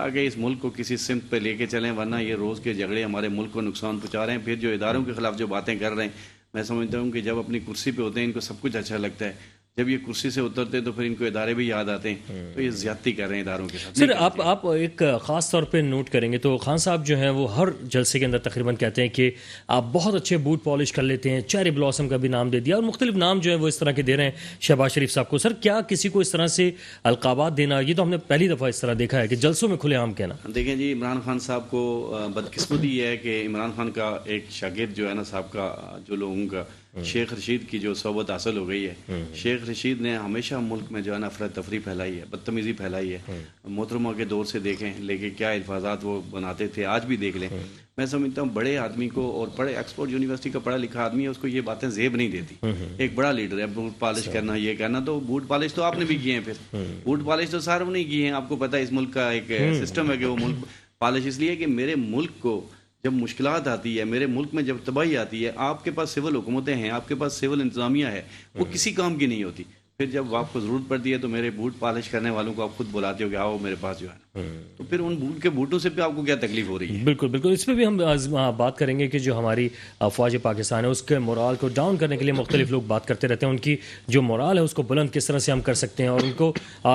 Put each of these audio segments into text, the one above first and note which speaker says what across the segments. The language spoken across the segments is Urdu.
Speaker 1: تاکہ اس ملک کو کسی سمت پہ لے کے چلیں، ورنہ یہ روز کے جھگڑے ہمارے ملک کو نقصان پہنچا رہے ہیں. پھر جو اداروں کے خلاف جو باتیں کر رہے ہیں، میں سمجھتا ہوں کہ جب اپنی کرسی پہ ہوتے ہیں ان کو سب کچھ اچھا لگتا ہے، جب یہ کرسی سے اترتے ہیں تو پھر ان کو ادارے بھی یاد آتے ہیں، تو یہ زیادتی کر رہے ہیں اداروں کے ساتھ.
Speaker 2: سر آپ ایک خاص طور پہ نوٹ کریں گے تو خان صاحب جو ہیں وہ ہر جلسے کے اندر تقریباً کہتے ہیں کہ آپ بہت اچھے بوٹ پالش کر لیتے ہیں، چیری بلاسم کا بھی نام دے دیا اور مختلف نام جو ہے وہ اس طرح کے دے رہے ہیں شہباز شریف صاحب کو. سر کیا کسی کو اس طرح سے القابات دینا، یہ تو ہم نے پہلی دفعہ اس طرح دیکھا ہے کہ جلسوں میں کھلے عام کہنا.
Speaker 1: دیکھیں جی، عمران خان صاحب کو بدقسمتی یہ ہے کہ عمران خان کا ایک شاگرد جو ہے نا صاحب کا، جو لوگوں کا شیخ رشید کی جو صحبت حاصل ہو گئی ہے. شیخ رشید نے ہمیشہ ملک میں جو ہے نا افراتفری پھیلائی ہے، بدتمیزی پھیلائی ہے. محترمہ کے دور سے دیکھیں، لیکن کیا الفاظات وہ بناتے تھے، آج بھی دیکھ لیں. میں سمجھتا ہوں بڑے آدمی کو، اور بڑے آکسفورڈ یونیورسٹی کا پڑھا لکھا آدمی ہے، اس کو یہ باتیں زیب نہیں دیتی. ایک بڑا لیڈر ہے، بوٹ پالش کرنا، یہ کرنا، تو بوٹ پالش تو آپ نے بھی کیے ہیں. پھر بوٹ پالش تو ساروں نے کیے ہیں. آپ کو پتہ ہے اس ملک کا ایک سسٹم ہے کہ وہ ملک پالش اس لیے کہ میرے ملک کو جب مشکلات آتی ہے، میرے ملک میں جب تباہی آتی ہے، آپ کے پاس سول حکومتیں ہیں، آپ کے پاس سول انتظامیہ ہے، وہ کسی کام کی نہیں ہوتی. پھر جب آپ کو ضرورت پڑتی ہے تو میرے بوٹ پالش کرنے والوں کو آپ خود بلاتے ہو کہ آؤ میرے پاس جو ہے نا، تو پھر ان بوٹ کے بوٹوں سے بھی آپ کو کیا تکلیف ہو رہی ہے.
Speaker 2: بالکل بالکل، اس پہ بھی ہم بات کریں گے کہ جو ہماری فوج پاکستان ہے اس کے مورال کو ڈاؤن کرنے کے لیے مختلف لوگ بات کرتے رہتے ہیں. ان کی جو مورال ہے اس کو بلند کس طرح سے ہم کر سکتے ہیں، اور ان کو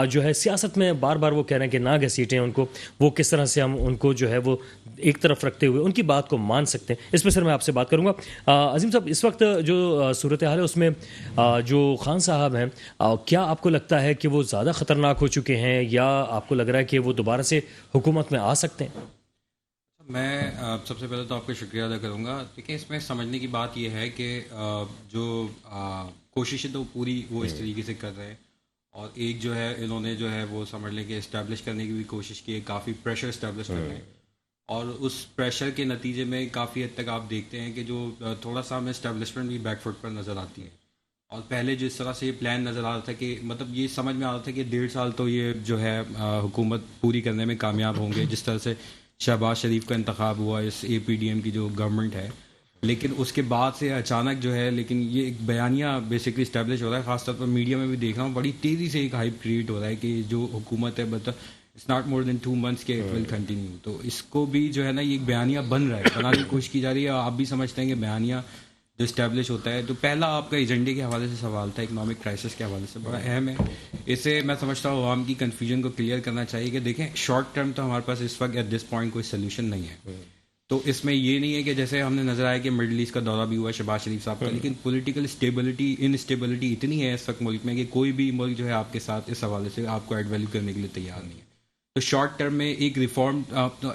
Speaker 2: جو ہے سیاست میں بار بار وہ کہہ رہے ہیں کہ نہ گھسیٹیں ان کو، وہ کس طرح سے ہم ان کو جو ہے وہ ایک طرف رکھتے ہوئے ان کی بات کو مان سکتے ہیں. اس پہ سر میں آپ سے بات کروں گا. عظیم صاحب، اس وقت جو صورتحال ہے اس میں جو خان صاحب ہیں، کیا آپ کو لگتا ہے کہ وہ زیادہ خطرناک ہو چکے ہیں، یا آپ کو لگ رہا ہے کہ وہ دوبارہ سے حکومت میں آ سکتے ہیں؟
Speaker 3: میں سب سے پہلے تو آپ کا شکریہ ادا کروں گا. دیکھیں، اس میں سمجھنے کی بات یہ ہے کہ جو کوششیں تو پوری وہ اس طریقے سے کر رہے ہیں، اور ایک جو ہے انہوں نے جو ہے وہ سمجھ لیں کہ اسٹیبلش کرنے کی بھی کوشش کی ہے، کافی پریشر اسٹیبلش کر رہے ہیں، اور اس پریشر کے نتیجے میں کافی حد تک آپ دیکھتے ہیں کہ جو تھوڑا سا ہمیں اسٹیبلشمنٹ بھی بیک فٹ پر نظر آتی ہے. اور پہلے جس طرح سے یہ پلان نظر آ رہا تھا کہ مطلب یہ سمجھ میں آ رہا تھا کہ 1.5 سال تو یہ جو ہے حکومت پوری کرنے میں کامیاب ہوں گے، جس طرح سے شہباز شریف کا انتخاب ہوا اس اے پی ڈی ایم کی جو گورنمنٹ ہے. لیکن اس کے بعد سے اچانک جو ہے، لیکن یہ ایک بیانیہ بیسکلی اسٹیبلش ہو رہا ہے. خاص طور پر میڈیا میں بھی دیکھ رہا ہوں بڑی تیزی سے ایک ہائپ کریٹ ہو رہا ہے کہ جو حکومت ہے but it's not more than 2 months کے اٹ ول کنٹینیو. تو اس کو بھی جو ہے نا یہ ایک بیانیہ بن رہا ہے، بنانے کی کوشش کی جا رہی ہے. آپ بھی سمجھتے ہیں کہ بیانیہ جو اسٹیبلش ہوتا ہے، تو پہلا آپ کا ایجنڈے کے حوالے سے سوال تھا، اکنامک کرائسس کے حوالے سے بڑا اہم ہے. اسے میں سمجھتا ہوں عوام کی کنفیوژن کو کلیئر کرنا چاہیے کہ دیکھیں شارٹ ٹرم تو ہمارے پاس اس وقت ایٹ دس پوائنٹ کوئی سولوشن نہیں ہے. تو اس میں یہ نہیں ہے کہ جیسے ہم نے نظر آیا کہ مڈل ایسٹ کا دورہ بھی ہوا شہباز شریف صاحب کا، لیکن پولیٹیکل اسٹیبلٹی انسٹیبلٹی اتنی ہے اس وقت ملک میں کہ کوئی بھی ملک جو ہے آپ کے ساتھ اس حوالے سے آپ کو ایڈ ویلیو کرنے کے لیے تیار نہیں ہے. تو شارٹ ٹرم میں ایک ریفارم،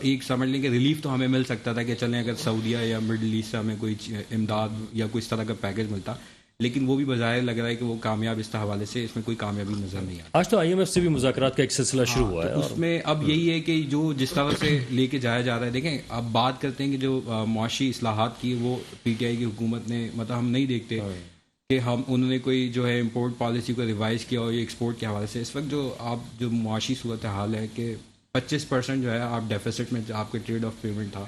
Speaker 3: ایک سمجھ لیں کہ ریلیف تو ہمیں مل سکتا تھا کہ چلیں اگر سعودیہ یا مڈل ایسٹ سے ہمیں کوئی امداد یا کوئی اس طرح کا پیکیج ملتا، لیکن وہ بھی بظاہر لگ رہا ہے کہ وہ کامیاب اس حوالے سے اس میں کوئی کامیابی نظر نہیں آتی.
Speaker 2: آج تو آئی ایم ایف سے بھی مذاکرات کا ایک سلسلہ شروع ہوا ہے،
Speaker 3: اس میں اب یہی ہے کہ جو جس طرح سے لے کے جایا جا رہا ہے. دیکھیں، اب بات کرتے ہیں کہ جو معاشی اصلاحات کی وہ پی ٹی آئی کی حکومت نے، مطلب ہم نہیں دیکھتے کہ انہوں نے کوئی جو ہے امپورٹ پالیسی کو ریوائز کیا اور یہ ایکسپورٹ کے حوالے سے. اس وقت جو آپ جو معاشی صورتحال ہے کہ 25% جو ہے آپ ڈیفیسٹ میں آپ کے ٹریڈ آف پیمنٹ تھا،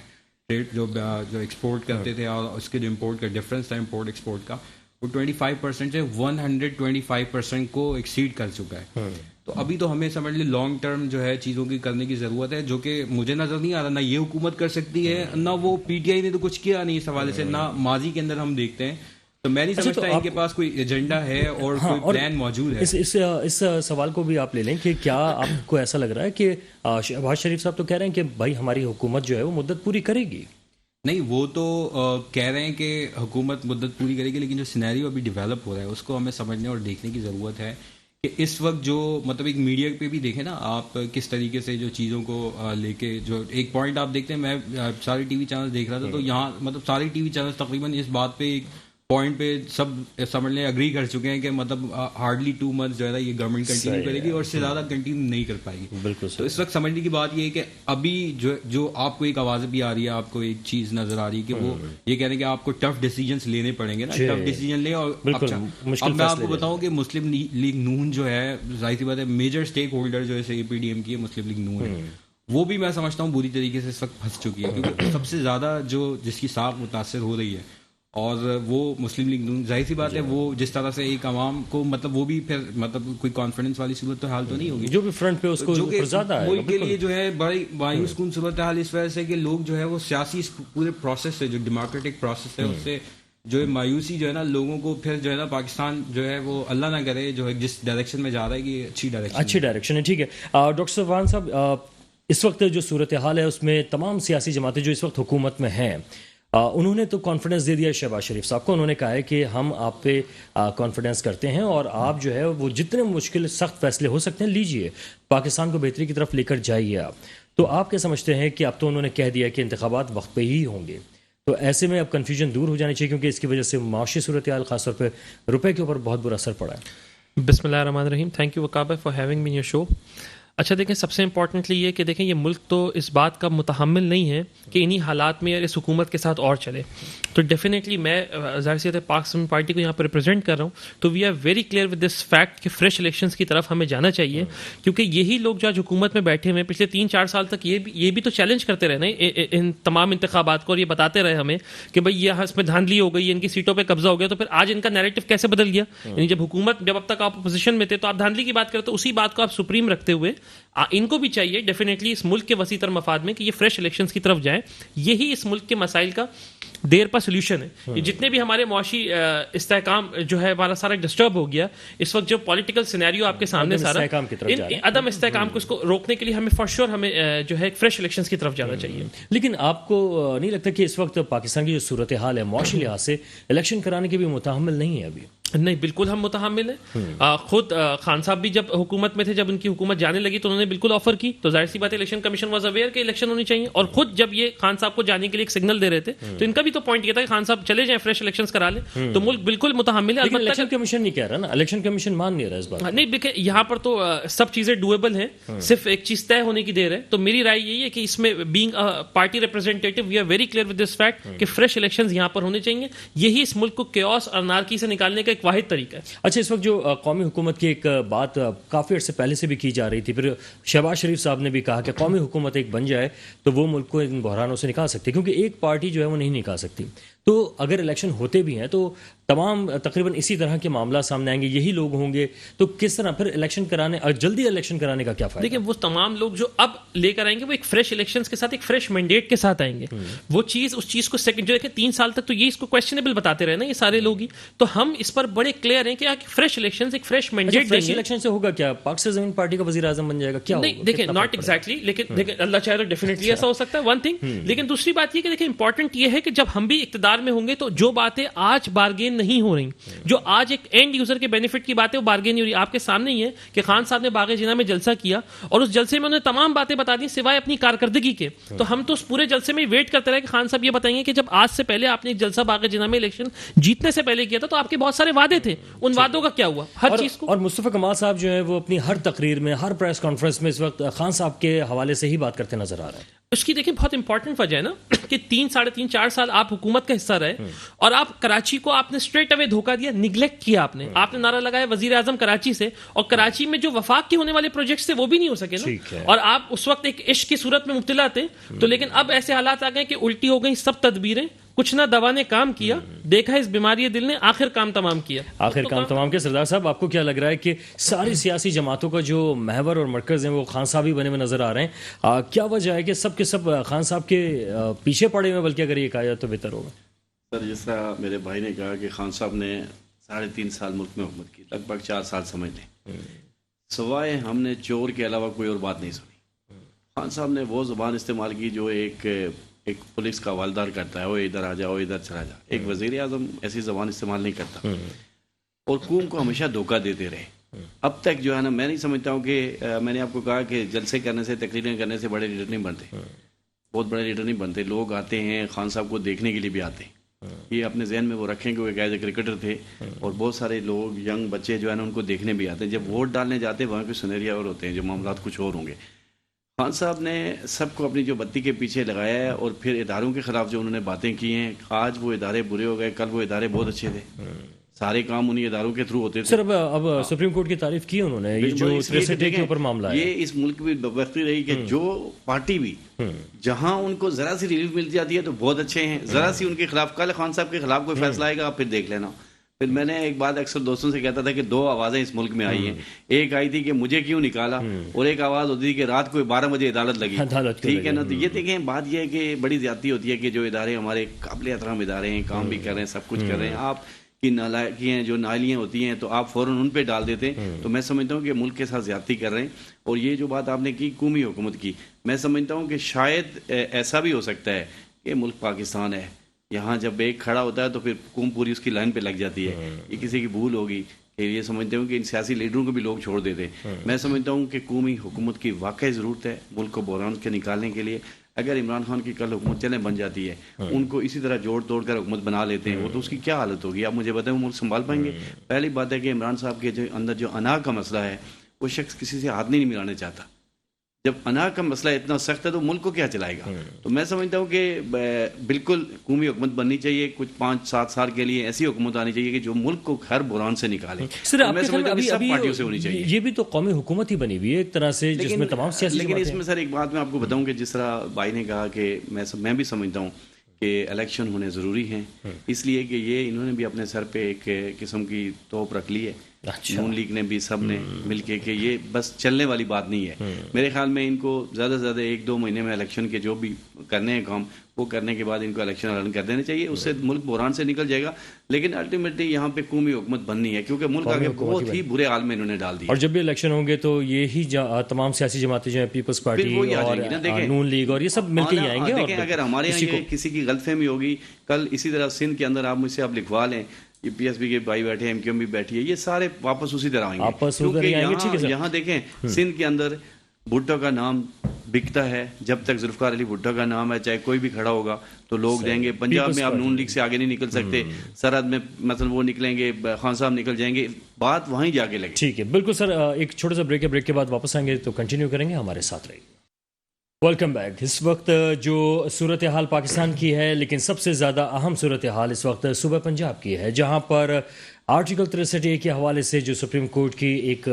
Speaker 3: ٹریڈ جو ایکسپورٹ کرتے تھے اور اس کے جو امپورٹ کا ڈفرینس تھا امپورٹ ایکسپورٹ کا، وہ 25% سے 125% کو ایکسیڈ کر چکا ہے. تو ابھی تو ہمیں سمجھ لیں لانگ ٹرم جو ہے چیزوں کی کرنے کی ضرورت ہے، جو کہ مجھے نظر نہیں آ رہا. نہ یہ حکومت کر سکتی ہے، نہ وہ پی ٹی آئی نے تو کچھ کیا نہیں اس حوالے سے، نہ ماضی کے اندر ہم دیکھتے ہیں. تو میں نہیں سمجھتا ان کے پاس کوئی ایجنڈا ہے اور کوئی پلان موجود ہے.
Speaker 2: اس سوال کو بھی آپ لے لیں کہ کیا آپ کو ایسا لگ رہا ہے کہ شہباز شریف صاحب تو کہہ رہے ہیں کہ بھائی ہماری حکومت جو ہے وہ مدت پوری کرے گی؟
Speaker 3: نہیں، وہ تو کہہ رہے ہیں کہ حکومت مدت پوری کرے گی، لیکن جو سینیریو ابھی ڈیولپ ہو رہا ہے اس کو ہمیں سمجھنے اور دیکھنے کی ضرورت ہے. کہ اس وقت جو مطلب ایک میڈیا پہ بھی دیکھیں نا آپ کس طریقے سے جو چیزوں کو لے کے، جو ایک پوائنٹ آپ دیکھتے ہیں، میں سارے ٹی وی چینل دیکھ رہا تھا تو یہاں مطلب سارے ٹی وی چینل تقریباً اس بات پہ ایک پوائنٹ پہ سب سمجھ لیں اگری کر چکے ہیں کہ مطلب ہارڈلی 2 months جو ہے یہ گورنمنٹ کنٹینیو کرے گی اور اس سے زیادہ کنٹینیو نہیں کر پائے گی.
Speaker 2: بالکل.
Speaker 3: تو اس وقت سمجھنے کی بات یہ ہے کہ ابھی جو آپ کو ایک آواز بھی آ رہی ہے، آپ کو ایک چیز نظر آ رہی ہے کہ وہ یہ کہہ رہے ہیں کہ آپ کو ٹف ڈیسیجنس لینے پڑیں گے نا، ٹف ڈیسیجن لیں. اور اب میں آپ کو بتاؤں کہ مسلم لیگ نون جو ہے، ظاہر سی بات ہے میجر اسٹیک ہولڈر جو ہے اے پی ڈی ایم کی ہے، مسلم لیگ نون ہے، وہ بھی میں سمجھتا ہوں بری طریقے سے اس وقت پھنس چکی ہے. کیونکہ سب سے زیادہ جو جس کی ساکھ متاثر ہو رہی ہے اور وہ مسلم لیگ نون، ظاہر سی بات ہے وہ جس طرح سے ایک عوام کو مطلب وہ بھی پھر مطلب کوئی کانفیڈنس والی صورت حال تو نہیں ہوگی
Speaker 2: جو بھی فرنٹ پہ اس کو
Speaker 3: جو کہ
Speaker 2: زیادہ ہے
Speaker 3: ملک کے لیے جو ہے بڑی مایوس کن صورت حال اس وجہ سے کہ لوگ جو ہے وہ سیاسی اس پورے پروسیس سے جو ڈیموکریٹک پروسیس ہے اس سے جو ہے مایوسی جو ہے نا لوگوں کو پھر جو ہے نا پاکستان جو ہے وہ اللہ نہ کرے جو ہے جس ڈائریکشن میں جا رہا ہے کہ اچھی ڈائریکشن
Speaker 2: ہے. ٹھیک ہے ڈاکٹر سبحان صاحب، اس وقت جو صورتحال ہے اس میں تمام سیاسی جماعتیں جو اس وقت حکومت میں ہیں انہوں نے تو کانفیڈنس دے دیا ہے شہباز شریف صاحب کو. انہوں نے کہا ہے کہ ہم آپ پہ کانفیڈنس کرتے ہیں اور آپ جو ہے وہ جتنے مشکل سخت فیصلے ہو سکتے ہیں لیجئے، پاکستان کو بہتری کی طرف لے کر جائیے آپ. تو آپ کیا سمجھتے ہیں کہ اب تو انہوں نے کہہ دیا کہ انتخابات وقت پہ ہی ہوں گے، تو ایسے میں اب کنفیوژن دور ہو جانی چاہیے کیونکہ اس کی وجہ سے معاشی صورتحال خاص طور پہ روپے کے اوپر بہت برا اثر پڑا ہے.
Speaker 4: بسم اللہ الرحمن الرحیم. Thank you Waqar for having me in your show. اچھا دیکھیں، سب سے امپورٹنٹلی یہ کہ دیکھیں یہ ملک تو اس بات کا متحمل نہیں ہے کہ انہی حالات میں اس حکومت کے ساتھ اور چلے. تو ڈیفینیٹلی میں ظاہر سی بات ہے پاکستان پارٹی کو یہاں پہ ریپرزینٹ کر رہا ہوں، تو we are very clear with this fact کہ فریش الیکشنز کی طرف ہمیں جانا چاہیے، کیونکہ یہی لوگ جو آج حکومت میں بیٹھے ہوئے پچھلے 3-4 سال تک یہ بھی تو چیلنج کرتے رہے نا ان تمام انتخابات کو، اور یہ بتاتے رہے ہمیں کہ بھائی یہ اس میں دھاندلی ہو گئی، ان کی سیٹوں پہ قبضہ ہو گیا. تو پھر آج ان کا نیریٹو کیسے بدل گیا؟ یعنی جب اب تک آپ اپوزیشن میں تھے تو آپ دھاندلی کی بات کرتے، اسی بات کو آپ سپریم رکھتے ہوئے ان کو بھی چاہیے ڈیفینیٹلی اس ملک کے وسیع تر مفاد میں کہ یہ فریش الیکشنز کی طرف جائیں. یہی اس ملک کے مسائل کا دیر پر سولوشن ہے. یہ جتنے بھی ہمارے معاشی استحکام جو ہے ہمارا سارا ڈسٹرب ہو گیا اس وقت، جو پولیٹیکل سینیریو آپ کے سامنے سارا عدم استحکام کو اس کو روکنے کے لیے ہمیں فار شیور ہمیں جو ہے فریش الیکشنز کی طرف جانا چاہیے.
Speaker 2: لیکن آپ کو نہیں لگتا کہ اس وقت پاکستان کی جو صورتحال ہے معاشی لحاظ سے الیکشن کرانے کے بھی متحمل نہیں ہے ابھی؟
Speaker 4: نہیں، بالکل ہم متحمل ہیں. خود خان صاحب بھی جب حکومت میں تھے، جب ان کی حکومت جانے لگی تو انہوں نے بالکل آفر کی. تو ظاہر سی بات ہے الیکشن کمیشن واز اویئر کہ الیکشن ہونی چاہیے، اور خود جب یہ خان صاحب کو جانے کے لیے ایک سگنل دے رہے تھے تو ان کا بھی تو پوائنٹ یہ تھا کہ خان صاحب چلے جائیں، فریش الیکشنز کرا لیں. تو ملک بالکل متحمل ہے.
Speaker 2: الیکشن کمیشن نہیں کہہ رہا نا، الیکشن کمیشن مان نہیں رہا اس بات.
Speaker 4: نہیں دیکھیں، یہاں پر تو سب چیزیں ڈویبل ہیں، صرف ایک چیز طے ہونے کی دیر ہے. تو میری رائے یہی ہے کہ اس میں being party representative we are very clear with this fact کہ فریش الیکشنز یہاں پر ہونے چاہیے. یہی اس ملک کو کیوس اور انارکی سے نکالنے کا ایک واحد طریقہ ہے.
Speaker 2: اچھا، اس وقت جو قومی حکومت کی ایک بات کافی عرصے پہلے سے بھی کی جا رہی تھی، پھر شہباز شریف صاحب نے بھی کہا کہ قومی حکومت ایک بن جائے تو وہ ملک کو ان بحرانوں سے نکال سکتی، کیونکہ ایک پارٹی جو ہے وہ نہیں نکال سکتی. تو اگر الیکشن ہوتے بھی ہیں تو تمام تقریباً اسی طرح کے معاملات سامنے آئیں گے، یہی لوگ ہوں گے. تو کس طرح پھر الیکشن کرانے اور جلدی الیکشن کرانے کا کیا فائدہ؟
Speaker 4: دیکھیں، وہ تمام لوگ جو اب لے کر آئیں گے وہ ایک فریش الیکشنز کے ساتھ ایک فریش مینڈیٹ کے ساتھ آئیں گے. وہ چیز اس چیز کو سیکنڈ جو دیکھیں 3 سال تک تو یہ اس کو کویسچنیبل بتاتے رہے نا یہ سارے لوگ ہی. تو ہم اس پر بڑے کلیئر ہیں کہ فریش الیکشنز ایک فریش مینڈیٹ دیں گے.
Speaker 2: الیکشن سے ہوگا کیا؟ پاک سے زمین پارٹی کا وزیر اعظم بن جائے گا کیا؟
Speaker 4: نہیں دیکھیں، ناٹ ایگزیکٹلی، لیکن دیکھیں اللہ چاہے تو ڈیفینیٹلی ایسا ہو سکتا ہے، ون تھنگ. لیکن دوسری بات یہ کہ دیکھیں امپورٹنٹ یہ ہے کہ جب ہم بھی اقتدار میں ہوں گے تو جو باتیں آج بارگین نہیں ہو رہی، جو آج ایک اینڈ یوزر کے بینیفٹ کی باتیں وہ بارگین نہیں ہو رہی. آپ کے سامنے ہی ہے کہ خان صاحب نے باغ جناح میں جلسہ کیا اور اس جلسے میں انہوں نے تمام باتیں بتا دی سوائے اپنی کارکردگی کے. تو ہم تو اس پورے جلسے میں ویٹ کرتے رہے کہ خان صاحب یہ بتائیں گے کہ جب آج سے پہلے آپ نے ایک جلسہ باغ جناح میں الیکشن جیتنے سے پہلے کیا تھا تو آپ کے بہت سارے وعدے تھے، ان وعدوں کا کیا ہوا ہر چیز کو.
Speaker 2: اور مصطفیٰ کمال صاحب جو ہے وہ اپنی ہر تقریر میں، ہر پریس کانفرنس میں اس وقت خان صاحب کے حوالے سے ہی بات کرتے نظر آ رہے ہیں.
Speaker 4: اس کی دیکھیں بہت امپورٹنٹ وجہ ہے نا کہ 3-4.5 سال آپ حکومت کا حصہ رہے اور آپ کراچی کو آپ نے اسٹریٹ اوے دھوکہ دیا، نیگلیکٹ کیا. آپ نے نعرہ لگایا وزیر اعظم کراچی سے، اور کراچی میں جو وفاق کے ہونے والے پروجیکٹس تھے وہ بھی نہیں ہو سکے نا. اور آپ اس وقت ایک عشق کی صورت میں مبتلا تھے. تو لیکن اب ایسے حالات آ گئے کہ الٹی ہو گئی سب تدبیریں، کچھ نہ دوا نے کام کیا، دیکھا اس بیماری دل نے آخر کام تمام کیا.
Speaker 2: آخر کام تمام کیا. سردار صاحب، آپ کو کیا لگ رہا ہے کہ ساری سیاسی جماعتوں کا جو محور اور مرکز ہیں وہ خان صاحب ہی بنے ہوئے نظر آ رہے ہیں؟ کیا وجہ ہے کہ سب کے سب خان صاحب کے پیچھے پڑے ہوئے، بلکہ اگر یہ کہا جائے تو بہتر ہوگا؟
Speaker 1: سر، جس طرح میرے بھائی نے کہا کہ خان صاحب نے 3.5 سال ملک میں حکومت کی، لگ بھگ 4 سال سمجھ لیں، سوائے ہم نے چور کے علاوہ کوئی اور بات نہیں سنی. خان صاحب نے وہ زبان استعمال کی جو ایک پولیس کا والدار کرتا ہے، وہ ادھر آ جا، وہ ادھر چلا جا. ایک وزیر اعظم ایسی زبان استعمال نہیں کرتا، اور قوم کو ہمیشہ دھوکہ دیتے رہے. اب تک جو ہے نا، میں نہیں سمجھتا ہوں کہ میں نے آپ کو کہا کہ جلسے کرنے سے، تقریریں کرنے سے بڑے لیڈر نہیں بنتے، بہت بڑے لیڈر نہیں بنتے. لوگ آتے ہیں خان صاحب کو دیکھنے کے لیے بھی آتے ہیں. یہ اپنے ذہن میں وہ رکھیں کہ وہ ایک ایز اے کرکٹر تھے، اور بہت سارے لوگ ینگ بچے جو ہے نا ان کو دیکھنے بھی آتے ہیں. جب ووٹ ڈالنے جاتے ہیں وہاں کے سنیریا اور ہوتے ہیں، جو معاملات کچھ اور ہوں گے. خان صاحب نے سب کو اپنی جو بتی کے پیچھے لگایا ہے، اور پھر اداروں کے خلاف جو انہوں نے باتیں کی ہیں، آج وہ ادارے برے ہو گئے، کل وہ ادارے بہت اچھے تھے. سارے کام انہیں اداروں کے تھرو ہوتے تھے.
Speaker 2: سر اب سپریم کورٹ کی تعریف کی انہوں نے، یہ جو
Speaker 1: اس لیے کہ
Speaker 2: 63 کے اوپر معاملہ ہے،
Speaker 1: یہ اس ملک میں بدبختی رہی کہ جو پارٹی بھی جہاں ان کو ذرا سی ریلیف مل جاتی ہے تو بہت اچھے ہیں، ذرا سی ان کے خلاف، کل خان صاحب کے خلاف کوئی فیصلہ آئے گا آپ پھر دیکھ لینا. پھر میں نے ایک بات اکثر دوستوں سے کہتا تھا کہ 2 آوازیں اس ملک میں آئی ہیں، ایک آئی تھی کہ مجھے کیوں نکالا، اور ایک آواز ہوتی تھی کہ رات کو 12 بجے عدالت لگی. ٹھیک ہے نا. تو یہ دیکھیں بات یہ ہے کہ بڑی زیادتی ہوتی ہے کہ جو ادارے ہمارے قابل احترام ادارے ہیں، کام بھی کر رہے ہیں، سب کچھ کر رہے ہیں، آپ کی نالائقیاں ہیں جو نالیاں ہوتی ہیں تو آپ فوراً ان پہ ڈال دیتے ہیں. تو میں سمجھتا ہوں کہ ملک کے ساتھ زیادتی کر رہے ہیں. اور یہ جو بات آپ نے کی قومی حکومت کی، میں سمجھتا ہوں کہ شاید ایسا بھی ہو سکتا ہے کہ ملک پاکستان ہے، یہاں جب ایک کھڑا ہوتا ہے تو پھر قوم پوری اس کی لائن پہ لگ جاتی ہے. یہ کسی کی بھول ہوگی کہ یہ سمجھتے ہوں کہ ان سیاسی لیڈروں کو بھی لوگ چھوڑ دیتے ہیں. میں سمجھتا ہوں کہ قومی حکومت کی واقعی ضرورت ہے ملک کو بحران کے نکالنے کے لیے. اگر عمران خان کی کل حکومت چلیں بن جاتی ہے، ان کو اسی طرح جوڑ توڑ کر حکومت بنا لیتے ہیں، وہ تو اس کی کیا حالت ہوگی آپ مجھے بتائیں، وہ ملک سنبھال پائیں گے؟ پہلی بات ہے کہ عمران صاحب کے جو اندر جو انا کا مسئلہ ہے، وہ شخص کسی سے ہاتھ نہیں ملانا چاہتا. جب انا کا مسئلہ اتنا سخت ہے تو ملک کو کیا چلائے گا؟ تو میں سمجھتا ہوں کہ بالکل قومی حکومت بننی چاہیے، کچھ 5-7 سال کے لیے ایسی حکومت آنی چاہیے کہ جو ملک کو ہر بحران سے نکالے.
Speaker 2: میں سمجھتا ہوں سب پارٹیوں سے ہونی چاہیے. یہ بھی تو قومی حکومت ہی بنی ہوئی ہے ایک طرح سے، جس میں تمام سیاسی.
Speaker 1: لیکن اس میں سر ایک بات میں آپ کو بتاؤں کہ جس طرح بھائی نے کہا کہ میں بھی سمجھتا ہوں کہ الیکشن ہونے ضروری ہیں، اس لیے کہ یہ انہوں نے بھی اپنے سر پہ ایک قسم کی توپ رکھ لی ہے. نون لیگ نے بھی، سب نے مل کے، کہ یہ بس چلنے والی بات نہیں ہے. میرے خیال میں ان کو زیادہ سے زیادہ 1-2 مہینے میں الیکشن کے جو بھی کرنے ہیں کام، وہ کرنے کے بعد ان کو الیکشن اعلان کر دینے چاہیے. اس سے ملک بحران سے نکل جائے گا. لیکن الٹیمیٹلی یہاں پہ قومی حکومت بننی ہے کیونکہ ملک آگے بہت ہی برے حال میں انہوں نے ڈال دیا.
Speaker 2: اور جب بھی الیکشن ہوں گے تو یہی تمام سیاسی جماعتیں جو ہیں، پیپلز پارٹی اور نون لیگ اور یہ سب مل کے ہی آئیں گے.
Speaker 1: دیکھیں اگر ہمارے یہاں کسی کی غلط فہمی ہوگی، کل اسی طرح سندھ کے اندر آپ مجھ سے لکھوا لیں، یہ پی ایس پی کے بھائی بیٹھے ہیں، ایم بھی بیٹھی ہے، یہ سارے واپس اسی طرح آئیں گے. کیونکہ یہاں دیکھیں سندھ کے اندر بھٹو کا نام بکتا ہے، جب تک ذوالفقار علی بھٹو کا نام ہے چاہے کوئی بھی کھڑا ہوگا تو لوگ دیں گے. پنجاب میں آپ نون لیگ سے آگے نہیں نکل سکتے، سرحد میں مثلا وہ نکلیں گے، خان صاحب نکل جائیں گے، بات وہیں جا کے لگے.
Speaker 2: ٹھیک ہے، بالکل سر. ایک چھوٹا سا بریک ہے، بریک کے بعد واپس آئیں گے تو کنٹینیو کریں گے، ہمارے ساتھ رہیے. Welcome back. اس وقت جو صورتحال پاکستان کی ہے، لیکن سب سے زیادہ اہم صورتحال اس وقت صوبہ پنجاب کی ہے، جہاں پر آرٹیکل 63 کے حوالے سے جو سپریم کورٹ کی ایک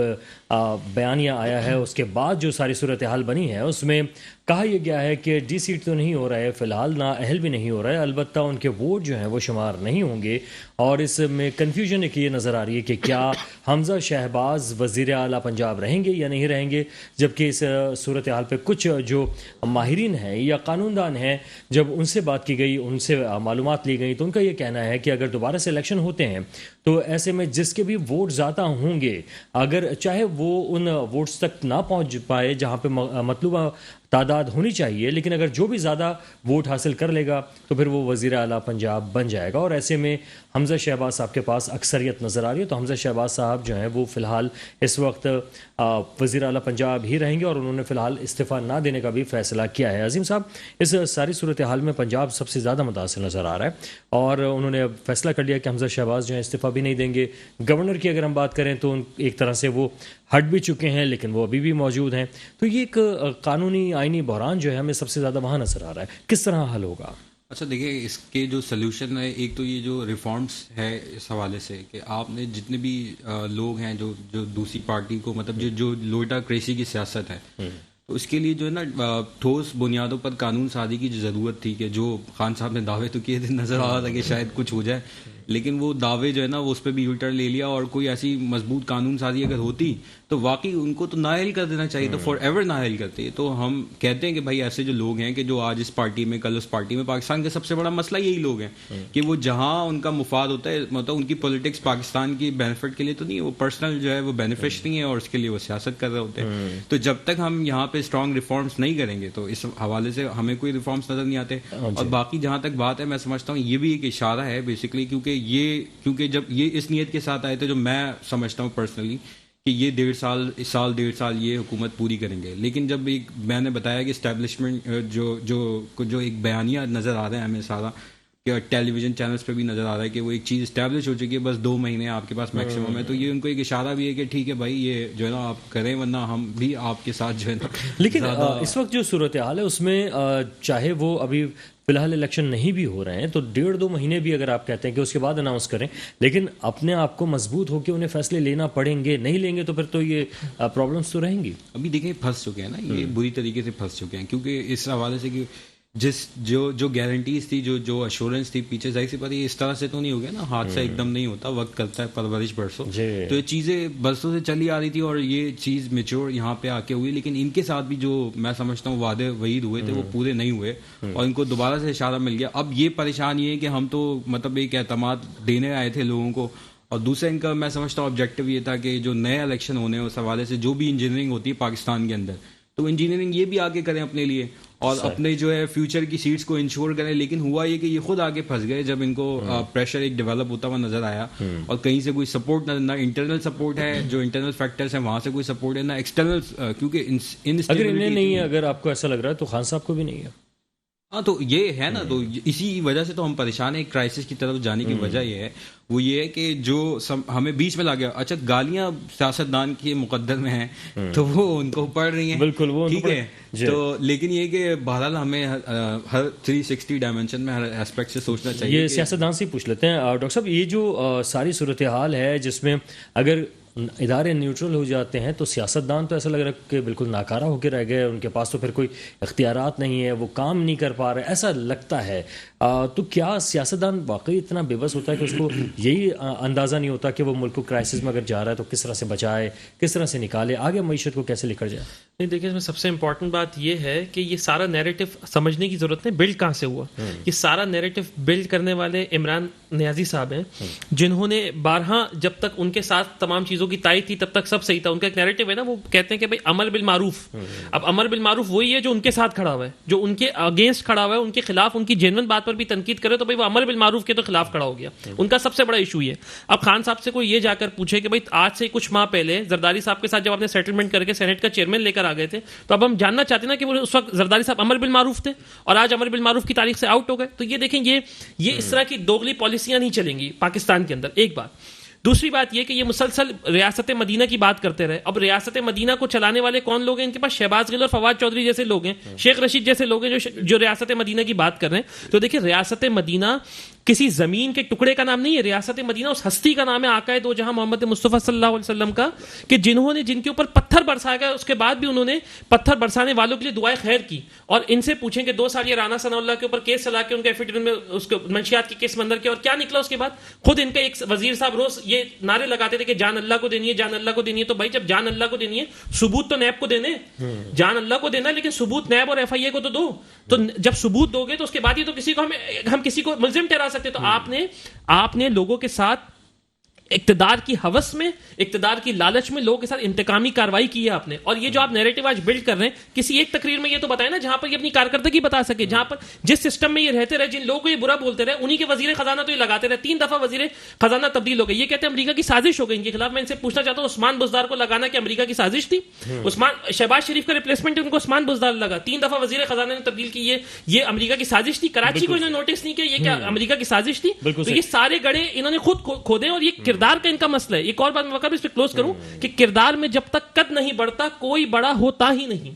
Speaker 2: بیانیہ آیا ہے، اس کے بعد جو ساری صورتحال بنی ہے، اس میں کہا یہ گیا ہے کہ ڈی سیٹ تو نہیں ہو رہا ہے فی الحال، نہ اہل بھی نہیں ہو رہا ہے، البتہ ان کے ووٹ جو ہیں وہ شمار نہیں ہوں گے. اور اس میں کنفیوژن ایک یہ نظر آ رہی ہے کہ کیا حمزہ شہباز وزیر اعلیٰ پنجاب رہیں گے یا نہیں رہیں گے. جبکہ اس صورتحال پہ کچھ جو ماہرین ہیں یا قانون دان ہیں، جب ان سے بات کی گئی، ان سے معلومات لی گئی، تو ان کا یہ کہنا ہے کہ اگر دوبارہ سے الیکشن ہوتے ہیں تو ایسے میں جس کے بھی ووٹ زیادہ ہوں گے، اگر چاہے وہ ان ووٹس تک نہ پہنچ پائے جہاں پہ مطلوبہ تعداد ہونی چاہیے، لیکن اگر جو بھی زیادہ ووٹ حاصل کر لے گا تو پھر وہ وزیر اعلیٰ پنجاب بن جائے گا. اور ایسے میں حمزہ شہباز صاحب کے پاس اکثریت نظر آ رہی ہے. تو حمزہ شہباز صاحب جو ہیں وہ فی الحال اس وقت وزیر اعلیٰ پنجاب ہی رہیں گے، اور انہوں نے فی الحال استعفیٰ نہ دینے کا بھی فیصلہ کیا ہے. عظیم صاحب، اس ساری صورتحال میں پنجاب سب سے زیادہ متاثر نظر آ رہا ہے، اور انہوں نے اب فیصلہ کر لیا کہ حمزہ شہباز جو ہیں استعفیٰ بھی نہیں دیں گے. گورنر کی اگر ہم بات کریں تو ایک طرح سے وہ ہٹ بھی چکے ہیں، لیکن وہ ابھی بھی موجود ہیں. تو یہ ایک قانونی آئینی بحران جو ہے ہمیں سب سے زیادہ وہاں نظر آ رہا ہے، کس طرح حل ہوگا؟
Speaker 3: اچھا دیکھیں، اس کے جو سلیوشن ہے، ایک تو یہ جو ریفارمز ہے اس حوالے سے کہ آپ نے جتنے بھی لوگ ہیں جو دوسری پارٹی کو، مطلب جو لوٹا کریسی کی سیاست ہے، تو اس کے لیے جو ہے نا ٹھوس بنیادوں پر قانون سازی کی جو ضرورت تھی، کہ جو خان صاحب نے دعوے تو کیے تھے، نظر آ رہا تھا کہ شاید کچھ ہو جائے، لیکن وہ دعوے جو ہے نا وہ اس پہ بھی الٹر لے لیا. اور کوئی ایسی مضبوط قانون سازی اگر ہوتی تو واقعی ان کو تو نااہل کر دینا چاہیے، تو فار ایور نااہل کرتے. تو ہم کہتے ہیں کہ بھائی ایسے جو لوگ ہیں کہ جو آج اس پارٹی میں، کل اس پارٹی میں، پاکستان کا سب سے بڑا مسئلہ یہی لوگ ہیں کہ وہ جہاں ان کا مفاد ہوتا ہے، مطلب ان کی پولیٹکس پاکستان کی بینیفٹ کے لیے تو نہیں، وہ پرسنل جو ہے وہ بینیفیشری ہیں اور اس کے لیے وہ سیاست کر رہے ہوتے ہیں. تو جب تک ہم یہاں پہ اسٹرانگ ریفارمس نہیں کریں گے تو اس حوالے سے ہمیں کوئی ریفارمس نظر نہیں آتے. اور باقی جہاں تک بات ہے، میں سمجھتا ہوں یہ بھی ایک اشارہ ہے بیسیکلی، کیونکہ جب یہ اس نیت کے ساتھ آئے تھے، جو میں سمجھتا ہوں پرسنلی کہ یہ 1.5 سال یہ حکومت پوری کریں گے. لیکن جب میں نے بتایا کہ اسٹیبلشمنٹ جو ایک بیانیہ نظر آ رہا ہے ہمیں سارا، ٹیلی ویژن چینلز پہ بھی نظر آ رہا ہے کہ وہ ایک چیز اسٹیبلش ہو چکی ہے, بس 2 مہینے آپ کے پاس میکسیمم ہے. تو یہ ان کو ایک اشارہ بھی ہے کہ ٹھیک ہے بھائی یہ جو ہے نا آپ کریں, ورنہ ہم بھی آپ کے ساتھ جو ہے نا.
Speaker 2: لیکن اس وقت جو صورتحال ہے اس میں چاہے وہ ابھی فی الحال الیکشن نہیں بھی ہو رہے ہیں تو 1.5-2 مہینے بھی اگر آپ کہتے ہیں کہ اس کے بعد اناؤنس کریں, لیکن اپنے آپ کو مضبوط ہو کے انہیں فیصلے لینا پڑیں گے. نہیں لیں گے تو پھر تو یہ پرابلمس تو رہیں گی.
Speaker 3: ابھی دیکھیں پھنس چکے ہیں نا, یہ بری طریقے سے پھنس چکے ہیں, کیونکہ اس حوالے سے کہ جو گارنٹیز تھی, جو ایشورنس تھی پیچھے, ظاہر سی بات یہ اس طرح سے تو نہیں ہو گیا نا, ہاتھ سے ایک دم نہیں ہوتا, وقت کرتا ہے پرورش برسوں. تو یہ چیزیں برسوں سے چلی آ رہی تھی اور یہ چیز میچور یہاں پہ آ کے ہوئی, لیکن ان کے ساتھ بھی جو میں سمجھتا ہوں وعدے وعید ہوئے تھے وہ پورے نہیں ہوئے اور ان کو دوبارہ سے اشارہ مل گیا. اب یہ پریشان یہ ہے کہ ہم تو مطلب ایک اعتماد دینے آئے تھے لوگوں کو, اور دوسرا ان کا میں سمجھتا ہوں آبجیکٹو یہ تھا کہ جو نئے الیکشن ہونے ہیں اس حوالے سے جو بھی انجینئرنگ ہوتی ہے پاکستان کے اندر, تو انجینئرنگ یہ بھی آگے کریں اپنے لیے اور اپنے جو ہے فیوچر کی سیٹس کو انشور کریں. لیکن ہوا یہ کہ یہ خود آگے پھنس گئے جب ان کو پریشر ایک ڈیولپ ہوتا ہوا نظر آیا اور کہیں سے کوئی سپورٹ نہ انٹرنل سپورٹ ہے, جو انٹرنل فیکٹرز ہیں وہاں سے کوئی سپورٹ ہے, نہ ایکسٹرنل, کیونکہ
Speaker 2: اگر انہیں نہیں ہے, اگر آپ کو ایسا لگ رہا ہے تو خان صاحب کو بھی نہیں ہے.
Speaker 3: ہاں تو یہ ہے نا, تو اسی وجہ سے تو ہم پریشان ہیں. ایک کرائسس کی طرف جانے کی وجہ یہ ہے, وہ یہ ہے کہ جو ہمیں بیچ میں لا گیا. اچھا گالیاں سیاستدان کے مقدر میں ہیں تو وہ ان کو پڑھ رہی ہیں,
Speaker 2: بالکل وہ
Speaker 3: ٹھیک ہے. تو لیکن یہ کہ بہرحال ہمیں ہر 360 ڈائمینشن میں ہر اسپیکٹ سے سوچنا چاہیے.
Speaker 2: یہ سیاستدان سے پوچھ لیتے ہیں ڈاکٹر صاحب, یہ جو ساری صورتحال ہے جس میں اگر ادارے نیوٹرل ہو جاتے ہیں تو سیاستدان تو ایسا لگ رہا ہے کہ بالکل ناکارہ ہو کے رہ گئے, ان کے پاس تو پھر کوئی اختیارات نہیں ہے, وہ کام نہیں کر پا رہے, ایسا لگتا ہے. تو کیا سیاستدان واقعی اتنا بے بس ہوتا ہے کہ اس کو یہی اندازہ نہیں ہوتا کہ وہ ملک کو کرائسس میں اگر جا رہا ہے تو کس طرح سے بچائے, کس طرح سے نکالے, آگے معیشت کو کیسے لے کر جائے؟
Speaker 4: نہیں دیکھیں, اس میں سب سے امپورٹنٹ بات یہ ہے کہ یہ سارا نیریٹو سمجھنے کی ضرورت ہے بلڈ کہاں سے ہوا. یہ سارا نیریٹو بلڈ کرنے والے عمران نیازی صاحب ہیں, جنہوں نے 12 جب تک ان کے ساتھ تمام چیزوں کی تائید تھی تب تک سب صحیح تھا. ان کا ایک نیریٹو ہے نا, وہ کہتے ہیں کہ بھائی امر بالمعروف. اب امر بالمعروف وہی ہے جو ان کے ساتھ کھڑا ہوا ہے, جو ان کے اگینسٹ کھڑا ہوا ہے, ان کے خلاف ان کی جینوئن بات پر بھی تنقید کرے تو بھائی وہ امر بالمعروف کے تو خلاف کھڑا ہو گیا. ان کا سب سے بڑا ایشو یہ ہے. اب خان صاحب سے کوئی یہ جا کر پوچھے کہ بھائی آج سے کچھ ماہ پہلے زرداری صاحب کے ساتھ جب آپ نے سیٹلمنٹ کر کے سینٹ کا چیئرمین لے کر آ گئے تھے, تو اب ہم جاننا چاہتے ہیں نا کہ وہ اس وقت زرداری صاحب امر بالمعروف تھے اور آج امر بالمعروف کی تاریخ سے آؤٹ ہو گئے. تو یہ دیکھیں یہ اس طرح کی دوگلی پالیسیاں نہیں چلیں گی پاکستان کے اندر, ایک بات. دوسری بات یہ کہ یہ مسلسل ریاست مدینہ کی بات کرتے رہے. اب ریاست مدینہ کو چلانے والے کون لوگ ہیں؟ ان کے پاس شہباز گل اور فواد چودھری جیسے لوگ ہیں, شیخ رشید جیسے لوگ ہیں جو ریاست مدینہ کی بات کر رہے ہیں. تو دیکھیں ریاست مدینہ کسی زمین کے ٹکڑے کا نام نہیں ہے, ریاست مدینہ اس ہستی کا نام ہے, آقا دو جہاں محمد مصطفیٰ صلی اللہ علیہ وسلم کا, کہ جن کے اوپر پتھر برسایا گیا, اس کے بعد بھی انہوں نے پتھر برسانے والوں کے لیے دعائیں خیر کی. اور ان سے پوچھیں کہ 2 سال یہ رانا ثناء اللہ کے اوپر کیس چلا کے ان کے ایفیڈیوٹ میں اس کو منشیات کے کیس مندر کیا, اور کیا نکلا اس کے بعد. خود ان کے ایک وزیر صاحب روز یہ نعرے لگاتے تھے کہ جان اللہ کو دینی ہے, جان اللہ کو دینی ہے. تو بھائی جب جان اللہ کو دینی ہے, ثبوت تو نیب کو دینے, جان اللہ کو دینا, لیکن ثبوت نیب اور ایف آئی اے کو تو دو. تو جب ثبوت دو گے تو اس کے بعد ہی تو کسی کو ہم کسی کو ملزم ٹھہرا سکتے. تو آپ نے لوگوں کے ساتھ اقتدار کی ہوس میں, اقتدار کی لالچ میں لوگوں کے ساتھ انتقامی کاروائی کی ہے آپ نے. اور یہ جو آپ نیریٹو آج بلڈ کر رہے ہیں, کسی ایک تقریر میں یہ تو بتائیں نا جہاں پر یہ اپنی کارکردگی بتا سکے, جہاں پر جس سسٹم میں یہ رہتے رہے, جن لوگوں کو یہ برا بولتے رہے, انہی کے وزیر خزانہ تو یہ لگاتے رہے. 3 دفعہ وزیر خزانہ تبدیل ہو گئے. یہ کہتے ہیں امریکہ کی سازش ہو گئی ان کے خلاف. میں ان سے پوچھنا چاہتا ہوں, عثمان بزدار کو لگانا کہ امریکہ کی سازش تھی؟ شہباز شریف کا ریپلیسمنٹ ان کو عثمان بزدار لگا, 3 دفعہ وزیر خزانہ نے تبدیل کی, یہ امریکہ کی سازش تھی. کراچی کو انہوں نے نوٹس نہیں کیا, یہ کیا امریکہ کی سازش تھی؟ تو یہ سارے گڑھے انہوں نے خود کھودے, اور یہ کردار کا ان کا مسئلہ ہے. ایک اور بات میں وقت اس پہ کلوز کروں کہ کردار میں جب تک قد نہیں بڑھتا کوئی بڑا ہوتا ہی نہیں.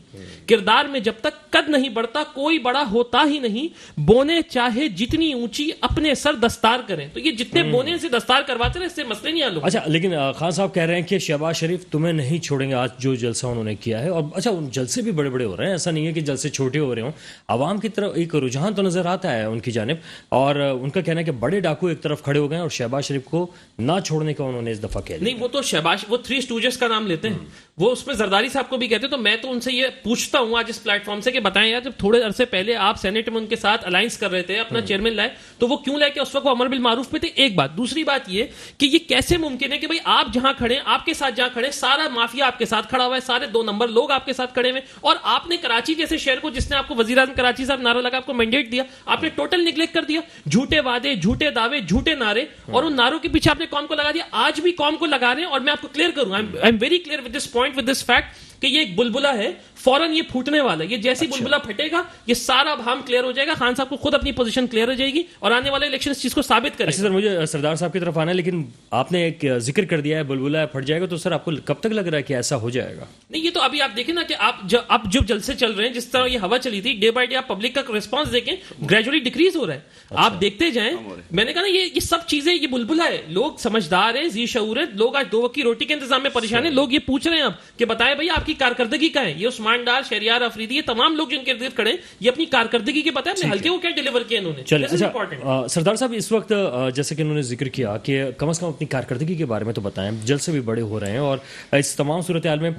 Speaker 4: کردار میں جب تک قد نہیں بڑھتا کوئی بڑا ہوتا ہی نہیں. بونے چاہے جتنی اونچی اپنے سر دستار کریں. تو یہ جتنے بونے سے دستار کرواتے رہے, اس سے مسئلے نہیں حل ہوتے.
Speaker 2: اچھا, لیکن خان صاحب کہہ رہے ہیں کہ شہباز شریف تمہیں نہیں چھوڑیں گے. آج جو جلسہ انہوں نے کیا ہے, اور اچھا ان جلسے بھی بڑے بڑے ہو رہے ہیں, ایسا نہیں ہے کہ جلسے چھوٹے ہو رہے ہوں. عوام کی طرف ایک رجحان تو نظر آتا ہے ان کی جانب, اور ان کا کہنا ہے کہ بڑے ڈاکو ایک طرف کھڑے ہو گئے ہیں اور شہباز شریف کو نہ چھوڑنے کا انہوں نے اس دفعہ کہا.
Speaker 4: نہیں, وہ تو شہباز, وہ 3 اسٹوجز کا نام لیتے ہیں, وہ اس میں زرداری صاحب کو بھی کہتے ہیں. تو میں تو ان سے یہ پوچھتا ہوں آج اس پلیٹ فارم سے کہ بتائیں یار, جب تھوڑے عرصے پہلے آپ سینٹ میں ان کے ساتھ الائنس کر رہے تھے, اپنا چیئرمین لائے, تو وہ کیوں لائے کہ اس وقت وہ امر بالمعروف پہ تھے؟ ایک بات. دوسری بات یہ کہ یہ کیسے ممکن ہے کہ بھائی آپ جہاں کھڑے, آپ کے ساتھ جہاں کھڑے, سارا مافیا آپ کے ساتھ کھڑا ہوا ہے, سارے 2 نمبر لوگ آپ کے ساتھ کھڑے ہوئے, اور آپ نے کراچی جیسے شہر کو, جس نے آپ کو وزیر اعظم کراچی صاحب نعرہ لگا, آپ کو مینڈیٹ دیا, آپ نے ٹوٹل نیگلیکٹ کر دیا. جھوٹے وعدے, جھوٹے دعوے, جھوٹے نعرے, اور ان نعروں کے پیچھے آپ نے قوم کو لگا دیا. آج بھی قوم کو لگا رہے ہیں, اور میں آپ کو کلیئر کروں, I am very clear with this point, with this fact, کہ یہ ایک بلبلا ہے, فوراً یہ پھوٹنے والا ہے. یہ جیسی بلبلا پھٹے گا یہ سارا بھام کلیئر ہو جائے گا. خان صاحب کو خود اپنی پوزیشن کلیئر ہو جائے گی اور آنے والے الیکشن اس چیز کو ثابت کرے.
Speaker 2: اچھا سر, مجھے سردار صاحب کی طرف آنا ہے, لیکن آپ نے ایک ذکر کر دیا ہے بلبلا پھٹ جائے گا, تو سر آپ کو کب تک لگ رہا ہے کہ ایسا ہو جائے گا؟
Speaker 4: نہیں, یہ تو ابھی آپ دیکھیں نا کہ اب جو جلسے چل رہے ہیں, جس طرح یہ ہوا چلی تھی, ڈے بائی ڈے آپ پبلک کا ریسپانس دیکھیں, گریجولی ڈکریز ہو رہا ہے. آپ دیکھتے جائیں, میں نے کہا نا یہ سب چیزیں, یہ بلبلا ہے. لوگ سمجھدار ہیں, ذی شعور ہیں, لوگ آج 2 وقت کی روٹی کے انتظام میں پریشان ہیں. لوگ یہ پوچھ رہے ہیں اب کہ بتائیں بھائی آپ کی کارکردگی کا ہے. یہ عثمان ڈار, شہریار افریدی, یہ تمام لوگ جو ان کے ارد کھڑے ہیں, یہ اپنی کارکردگی کے بتائیں اپنے حلقے کو کیا ڈیلیور کیا انہوں نے.
Speaker 2: چلیں, اچھا سردار صاحب, اس وقت جیسے کہ انہوں نے ذکر کیا کہ کم از کم اپنی کارکردگی کے بارے میں تو بتائیں. جلسے بھی بڑے ہو رہے ہیں اور اس تمام صورتحال میں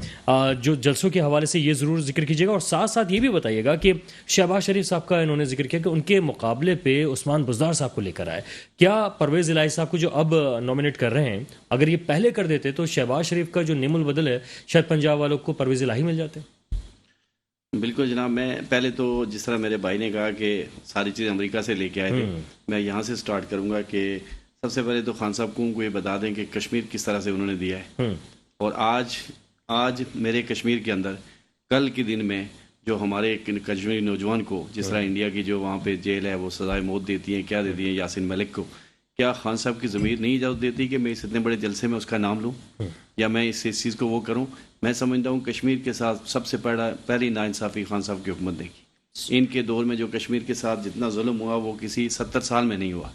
Speaker 2: جو جلسوں کے حوالے سے یہ ضرور ذکر کیجیے گا, اور ساتھ ساتھ یہ بھی بتائیے گا کہ شہباز شریف صاحب کا انہوں نے ذکر کیا کہ ان کے مقابلے پہ عثمان بزدار صاحب کو لے کر آئے. کیا پرویز الہی صاحب کو جو اب نامنیٹ کر رہے ہیں, اگر یہ پہلے کر دیتے تو شہباز شریف کا جو نیم البدل ہے شاید پنجاب والوں کو پرویز الہی مل جاتے؟
Speaker 1: بالکل جناب, میں پہلے تو جس طرح میرے بھائی نے کہا کہ ساری چیز امریکہ سے لے کے آئے تھے, میں یہاں سے سٹارٹ کروں گا کہ سب سے پہلے تو خان صاحب کو یہ بتا دیں کہ کشمیر کس طرح سے انہوں نے دیا ہے. اور آج میرے کشمیر کے اندر کل کے دن میں جو ہمارے کشمیری نوجوان کو, جس طرح انڈیا کی جو وہاں پہ جیل ہے وہ سزائے موت دیتی ہیں, کیا دیتی ہیں یاسین ملک کو, کیا خان صاحب کی ضمیر نہیں اجازت دیتی کہ میں اس اتنے بڑے جلسے میں اس کا نام لوں یا میں اس چیز کو وہ کروں؟ میں سمجھتا ہوں کشمیر کے ساتھ سب سے پہلی ناانصافی خان صاحب کی حکومت نے کی. ان کے دور میں جو کشمیر کے ساتھ جتنا ظلم ہوا وہ کسی 70 سال میں نہیں ہوا.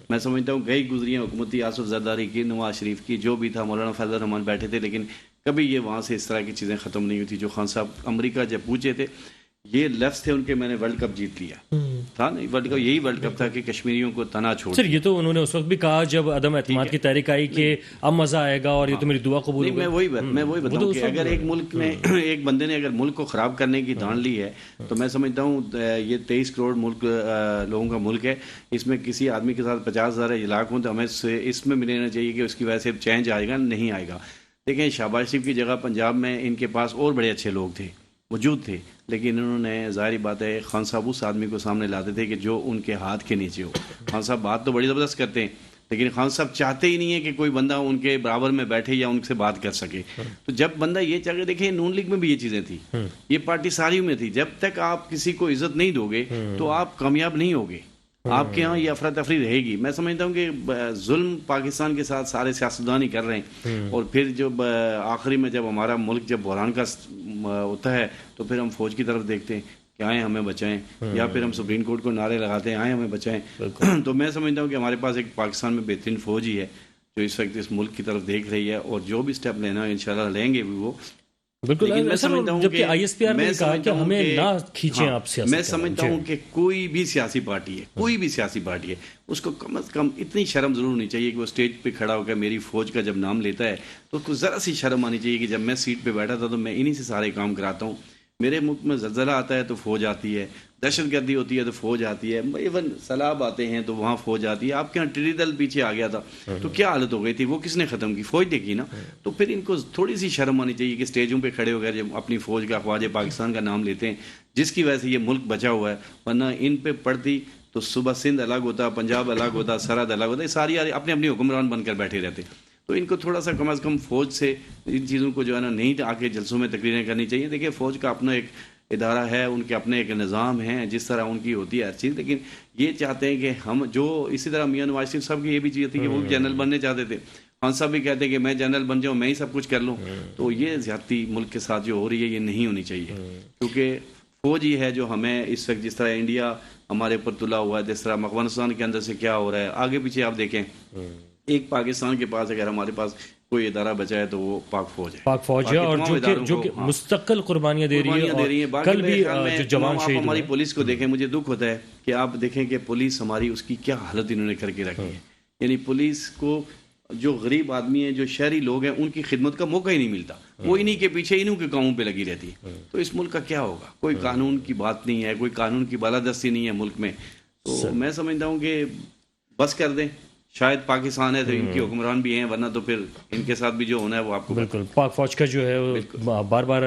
Speaker 1: میں سمجھتا ہوں گئی گزری ہیں حکومتی آصف زرداری کی, نواز شریف کی, جو بھی تھا, مولانا فیض الرحمان بیٹھے تھے, لیکن کبھی یہ وہاں سے اس طرح کی چیزیں ختم نہیں ہوئی تھی. جو خان صاحب امریکہ جب پوچھے تھے, یہ لفظ تھے ان کے, میں نے ورلڈ کپ جیت لیا تھا. نہیں, ورلڈ کپ یہی ورلڈ کپ تھا کہ کشمیریوں کو تنا چھوڑ.
Speaker 2: سر یہ تو انہوں نے اس وقت بھی کہا جب عدم اعتماد کی تحریک آئی کہ اب مزہ آئے گا اور یہ تو میری دعا قبول.
Speaker 1: میں وہی بتاؤں کہ اگر ایک ملک نے ایک بندے نے اگر ملک کو خراب کرنے کی دھان لی ہے تو میں سمجھتا ہوں یہ 23 کروڑ ملک لوگوں کا ملک ہے. اس میں کسی آدمی کے ساتھ 50,000 ہلاک ہوں تو ہمیں اس میں بھی لینا چاہیے کہ اس کی وجہ سے چینج آئے گا, نہیں آئے گا. دیکھیں, شہباز شریف کی جگہ پنجاب میں ان کے پاس اور بڑے اچھے لوگ تھے, موجود تھے, لیکن انہوں نے ظاہری بات ہے خان صاحب اس آدمی کو سامنے لاتے تھے کہ جو ان کے ہاتھ کے نیچے ہو. خان صاحب بات تو بڑی زبردست کرتے ہیں, لیکن خان صاحب چاہتے ہی نہیں ہے کہ کوئی بندہ ان کے برابر میں بیٹھے یا ان سے بات کر سکے. تو جب بندہ یہ چاہ کے دیکھیں, نون لیگ میں بھی یہ چیزیں تھیں, یہ پارٹی ساری میں تھی. جب تک آپ کسی کو عزت نہیں دو گے تو آپ کامیاب نہیں ہوگے. آپ کے ہاں یہ افراتفری رہے گی. میں سمجھتا ہوں کہ ظلم پاکستان کے ساتھ سارے سیاستدان ہی کر رہے ہیں, اور پھر جب آخری میں جب ہمارا ملک جب بحران کا ہوتا ہے تو پھر ہم فوج کی طرف دیکھتے ہیں کہ آئیں ہمیں بچائیں, یا پھر ہم سپریم کورٹ کو نعرے لگاتے ہیں آئیں ہمیں بچائیں. تو میں سمجھتا ہوں کہ ہمارے پاس ایک پاکستان میں بہترین فوج ہی ہے جو اس وقت اس ملک کی طرف دیکھ رہی ہے, اور جو بھی اسٹیپ لینا ہے انشاءاللہ لیں گے بھی وہ.
Speaker 2: بالکل,
Speaker 1: میں سمجھتا ہوں کہ
Speaker 2: آئی ایس پی آر نے کہا کہ ہمیں نہ کھینچیں آپ سیاست.
Speaker 1: میں سمجھتا ہوں کہ کوئی بھی سیاسی پارٹی ہے, اس کو کم از کم اتنی شرم ضرور ہونی چاہیے کہ وہ اسٹیج پہ کھڑا ہو کر میری فوج کا جب نام لیتا ہے تو اس کو ذرا سی شرم آنی چاہیے کہ جب میں سیٹ پہ بیٹھا تھا تو میں انہی سے سارے کام کراتا ہوں. میرے ملک میں زلزلہ آتا ہے تو فوج آتی ہے, دہشت گردی ہوتی ہے تو فوج آتی ہے, ایون سیلاب آتے ہیں تو وہاں فوج آتی ہے. آپ کے یہاں ٹڈی دل پیچھے آ گیا تھا تو کیا حالت ہو گئی تھی, وہ کس نے ختم کی؟ فوج دیکھی نا. تو پھر ان کو تھوڑی سی شرم آنی چاہیے کہ اسٹیجوں پہ کھڑے ہو کر جب اپنی فوج کا, خواجہ پاکستان کا نام لیتے ہیں, جس کی وجہ سے یہ ملک بچا ہوا ہے. ورنہ ان پہ پڑتی تو صبح سندھ الگ ہوتا, پنجاب الگ ہوتا, سرحد الگ ہوتا, ساری اپنے اپنی حکمران بن کر بیٹھے رہتے. تو ان کو تھوڑا سا کم از کم فوج سے ان چیزوں کو جو ہے نا نہیں آ کے جلسوں میں تقریریں کرنی چاہیے. دیکھیے, فوج کا اپنا ایک ادارہ ہے, ان کے اپنے ایک نظام ہیں, جس طرح ان کی ہوتی ہے ہر چیز. لیکن یہ چاہتے ہیں کہ ہم جو اسی طرح میاں نواز شریف صاحب کی یہ بھی چیز تھی کہ وہ جنرل بننے چاہتے تھے. خان صاحب بھی کہتے ہیں کہ میں جنرل بن جاؤں, میں ہی سب کچھ کر لوں. تو یہ زیادتی ملک کے ساتھ جو ہو رہی ہے یہ نہیں ہونی چاہیے, کیونکہ فوج ہی ہے جو ہمیں اس وقت, جس طرح انڈیا ہمارے اوپر تلا ہوا ہے, جس طرح افغانستان کے اندر سے کیا ہو رہا ہے, آگے پیچھے آپ دیکھیں, ایک پاکستان کے پاس اگر ہمارے پاس کوئی ادارہ بچا ہے تو وہ پاک فوج ہے, اور
Speaker 2: جو کہ مستقل قربانیاں دے رہی ہے. کل بھی جو جوان شہید
Speaker 1: ہماری پولیس کو دیکھیں, مجھے دکھ ہوتا ہے کہ آپ دیکھیں کہ پولیس ہماری اس کی کیا حالت انہوں نے کر کے رکھی ہے. یعنی پولیس کو جو غریب آدمی ہیں, جو شہری لوگ ہیں, ان کی خدمت کا موقع ہی نہیں ملتا. وہ انہی کے پیچھے انہوں کے کاموں پہ لگی رہتی ہے. تو اس ملک کا کیا ہوگا؟ کوئی قانون کی بات نہیں ہے, کوئی قانون کی بالادستی نہیں ہے ملک میں. تو میں سمجھتا ہوں کہ بس کر دیں. شاید پاکستان ہے تو ان کی حکمران بھی ہیں, ورنہ تو پھر ان کے ساتھ بھی جو ہونا ہے وہ آپ کو.
Speaker 2: بالکل, پاک فوج کا جو ہے بار بار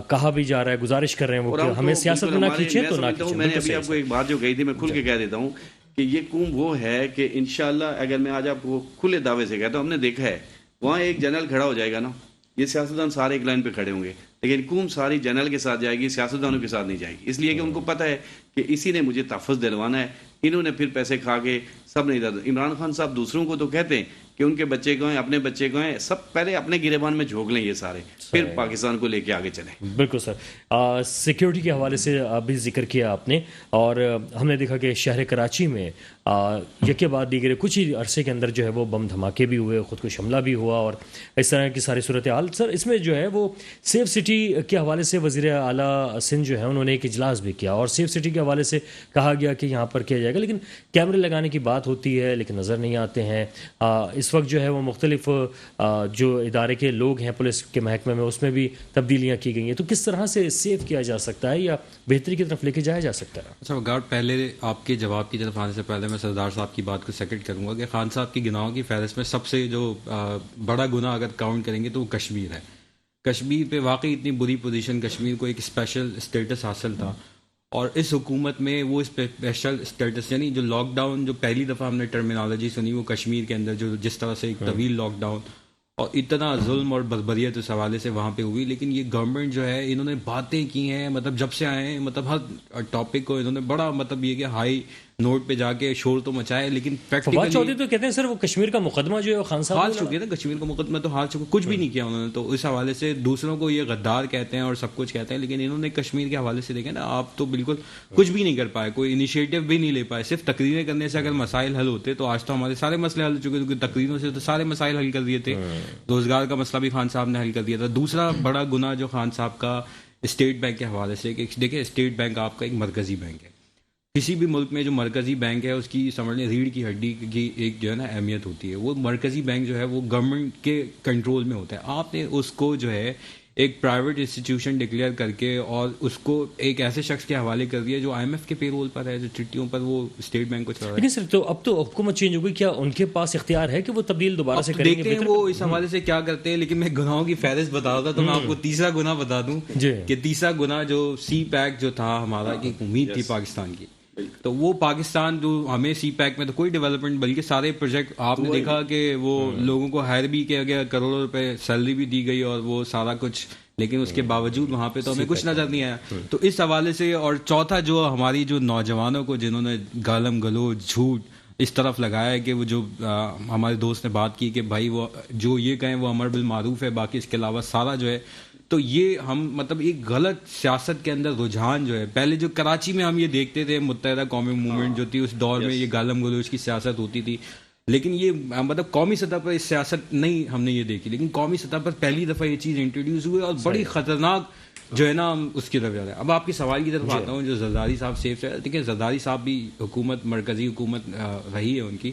Speaker 2: کہا بھی جا رہا ہے, گزارش کر رہے ہیں وہ کہ ہمیں سیاست میں نہ کھینچیں تو نہ کھینچیں.
Speaker 1: میں نے ابھی آپ کو ایک بات جو کہی تھی میں کھل کے کہہ دیتا ہوں کہ یہ قوم وہ ہے کہ انشاءاللہ اگر میں آج آپ کو کھلے دعوے سے کہتا ہوں, ہم نے دیکھا ہے وہاں ایک جنرل کھڑا ہو جائے گا نا, یہ سیاستدان سارے ایک لائن پہ کھڑے ہوں گے, لیکن حکومت ساری جنرل کے ساتھ جائے گی, سیاستدانوں کے ساتھ نہیں جائے گی, اس لیے کہ ان کو پتہ ہے کہ اسی نے مجھے تحفظ دلوانا ہے. انہوں نے پھر پیسے کھا کے سب نے ادھر. عمران خان صاحب دوسروں کو تو کہتے ہیں کہ ان کے بچے کو ہیں, اپنے بچے کو ہیں, سب پہلے اپنے گریبان میں جھونک لیں یہ سارے, پھر پاکستان کو لے کے آگے چلیں.
Speaker 2: بالکل سر. سیکیورٹی کے حوالے سے بھی ذکر کیا آپ نے, اور ہم نے دیکھا کہ شہر کراچی میں یکے بعد دیگرے کچھ ہی عرصے کے اندر جو ہے وہ بم دھماکے بھی ہوئے, خود کش حملہ بھی ہوا, اور اس طرح کی ساری صورتحال. سر اس میں جو ہے وہ سیف سٹی کے حوالے سے وزیر اعلیٰ سندھ جو ہے انہوں نے ایک اجلاس بھی کیا, اور سیف سٹی کے حوالے سے کہا گیا کہ یہاں پر کیا جائے گا, لیکن کیمرے لگانے کی بات ہوتی ہے لیکن نظر نہیں آتے ہیں. اس وقت جو ہے وہ مختلف جو ادارے کے لوگ ہیں پولیس کے محکمے میں, اس میں بھی تبدیلیاں کی گئی ہیں. تو کس طرح سے سیف کیا جا سکتا ہے یا بہتری کی طرف لے کے جایا جا سکتا ہے؟
Speaker 3: اچھا وقار, پہلے آپ کے جواب کی طرف آنے سے پہلے میں سردار صاحب کی بات کو سیکنڈ کروں گا کہ خان صاحب کی گناہوں کی فہرست میں سب سے جو بڑا گناہ اگر کاؤنٹ کریں گے تو وہ کشمیر ہے. کشمیر پہ واقعی اتنی بری پوزیشن, کشمیر کو ایک اسپیشل اسٹیٹس حاصل تھا, اور اس حکومت میں وہ اسپیشل اسٹیٹس یعنی جو لاک ڈاؤن جو پہلی دفعہ ہم نے ٹرمینالوجی سنی وہ کشمیر کے اندر جو جس طرح سے ایک طویل لاک ڈاؤن اور اتنا ظلم اور بربریت اس حوالے سے وہاں پہ ہوئی. لیکن یہ گورنمنٹ جو ہے انہوں نے باتیں کی ہیں, مطلب جب سے آئے ہیں مطلب ہر ٹاپک کو انہوں نے بڑا مطلب یہ کہ ہائی نوٹ پہ جا کے شور تو مچائے, لیکن
Speaker 2: فواد چودھری تو کہتے ہیں سر وہ کشمیر کا مقدمہ جو ہے خان صاحب
Speaker 3: ہار چکے نا, کشمیر کا مقدمہ تو ہار چکے, کچھ بھی نہیں کیا انہوں نے. تو اس حوالے سے دوسروں کو یہ غدار کہتے ہیں اور سب کچھ کہتے ہیں, لیکن انہوں نے کشمیر کے حوالے سے دیکھیں نا, آپ تو بالکل کچھ بھی نہیں کر پائے, کوئی انیشیٹو بھی نہیں لے پائے. صرف تقریریں کرنے سے اگر مسائل حل ہوتے تو آج تو ہمارے سارے مسئلے حل ہو چکے, کیونکہ تقریروں سے تو سارے مسائل حل کر دیے تھے. روزگار کا مسئلہ بھی خان صاحب نے حل کر دیا تھا. دوسرا بڑا گناہ جو خان صاحب کا اسٹیٹ بینک کے حوالے سے, کہ دیکھیں اسٹیٹ بینک آپ کا ایک مرکزی بینک ہے. کسی بھی ملک میں جو مرکزی بینک ہے اس کی سمجھ لیں ریڑھ کی ہڈی کی ایک جو ہے نا اہمیت ہوتی ہے. وہ مرکزی بینک جو ہے وہ گورنمنٹ کے کنٹرول میں ہوتا ہے. آپ نے اس کو جو ہے ایک پرائیویٹ انسٹیٹیوشن ڈکلیئر کر کے اور اس کو ایک ایسے شخص کے حوالے کر دیا جو آئی ایم ایف کے پے رول پر ہے, جو چٹھیوں پر وہ اسٹیٹ بینک کو چلا رہا ہے.
Speaker 2: لیکن سر تو اب تو حکومت چینج ہو گئی, کیا ان کے پاس اختیار ہے کہ وہ تبدیل دوبارہ سے کریں گے؟
Speaker 3: دیکھتے ہیں وہ اس حوالے سے کیا کرتے ہیں. لیکن میں گناہوں کی فہرست بتا رہا تھا تو میں آپ کو تیسرا گناہ بتا دوں کہ تیسرا گناہ جو سی پیک جو تھا ہمارا, کی امید تھی پاکستان کی, تو وہ پاکستان جو ہمیں سی پیک میں تو کوئی ڈیولپمنٹ, بلکہ سارے پروجیکٹ آپ نے دیکھا کہ وہ لوگوں کو ہائر بھی کیا گیا, کروڑوں روپے سیلری بھی دی گئی اور وہ سارا کچھ, لیکن اس کے باوجود وہاں پہ تو ہمیں کچھ نظر نہیں آیا. تو اس حوالے سے, اور چوتھا جو ہماری جو نوجوانوں کو جنہوں نے گالم گلوچ جھوٹ اس طرف لگایا ہے کہ وہ جو ہمارے دوست نے بات کی کہ بھائی وہ جو یہ کہیں وہ امر بالمعروف ہے, باقی اس کے علاوہ سارا جو ہے, تو یہ ہم مطلب ایک غلط سیاست کے اندر رجحان جو ہے, پہلے جو کراچی میں ہم یہ دیکھتے تھے متحدہ قومی موومنٹ جو تھی اس دور میں یہ گالم گلوچ کی سیاست ہوتی تھی, لیکن یہ مطلب قومی سطح پر اس سیاست نہیں ہم نے یہ دیکھی, لیکن قومی سطح پر پہلی دفعہ یہ چیز انٹروڈیوس ہوئی اور بڑی خطرناک جو ہے نا ہم اس کی طرف جا رہے ہیں. اب آپ کے سوال کی طرف آتا ہوں, جو زرداری صاحب سیف ہے, دیکھیں زرداری صاحب بھی حکومت مرکزی حکومت رہی ہے ان کی,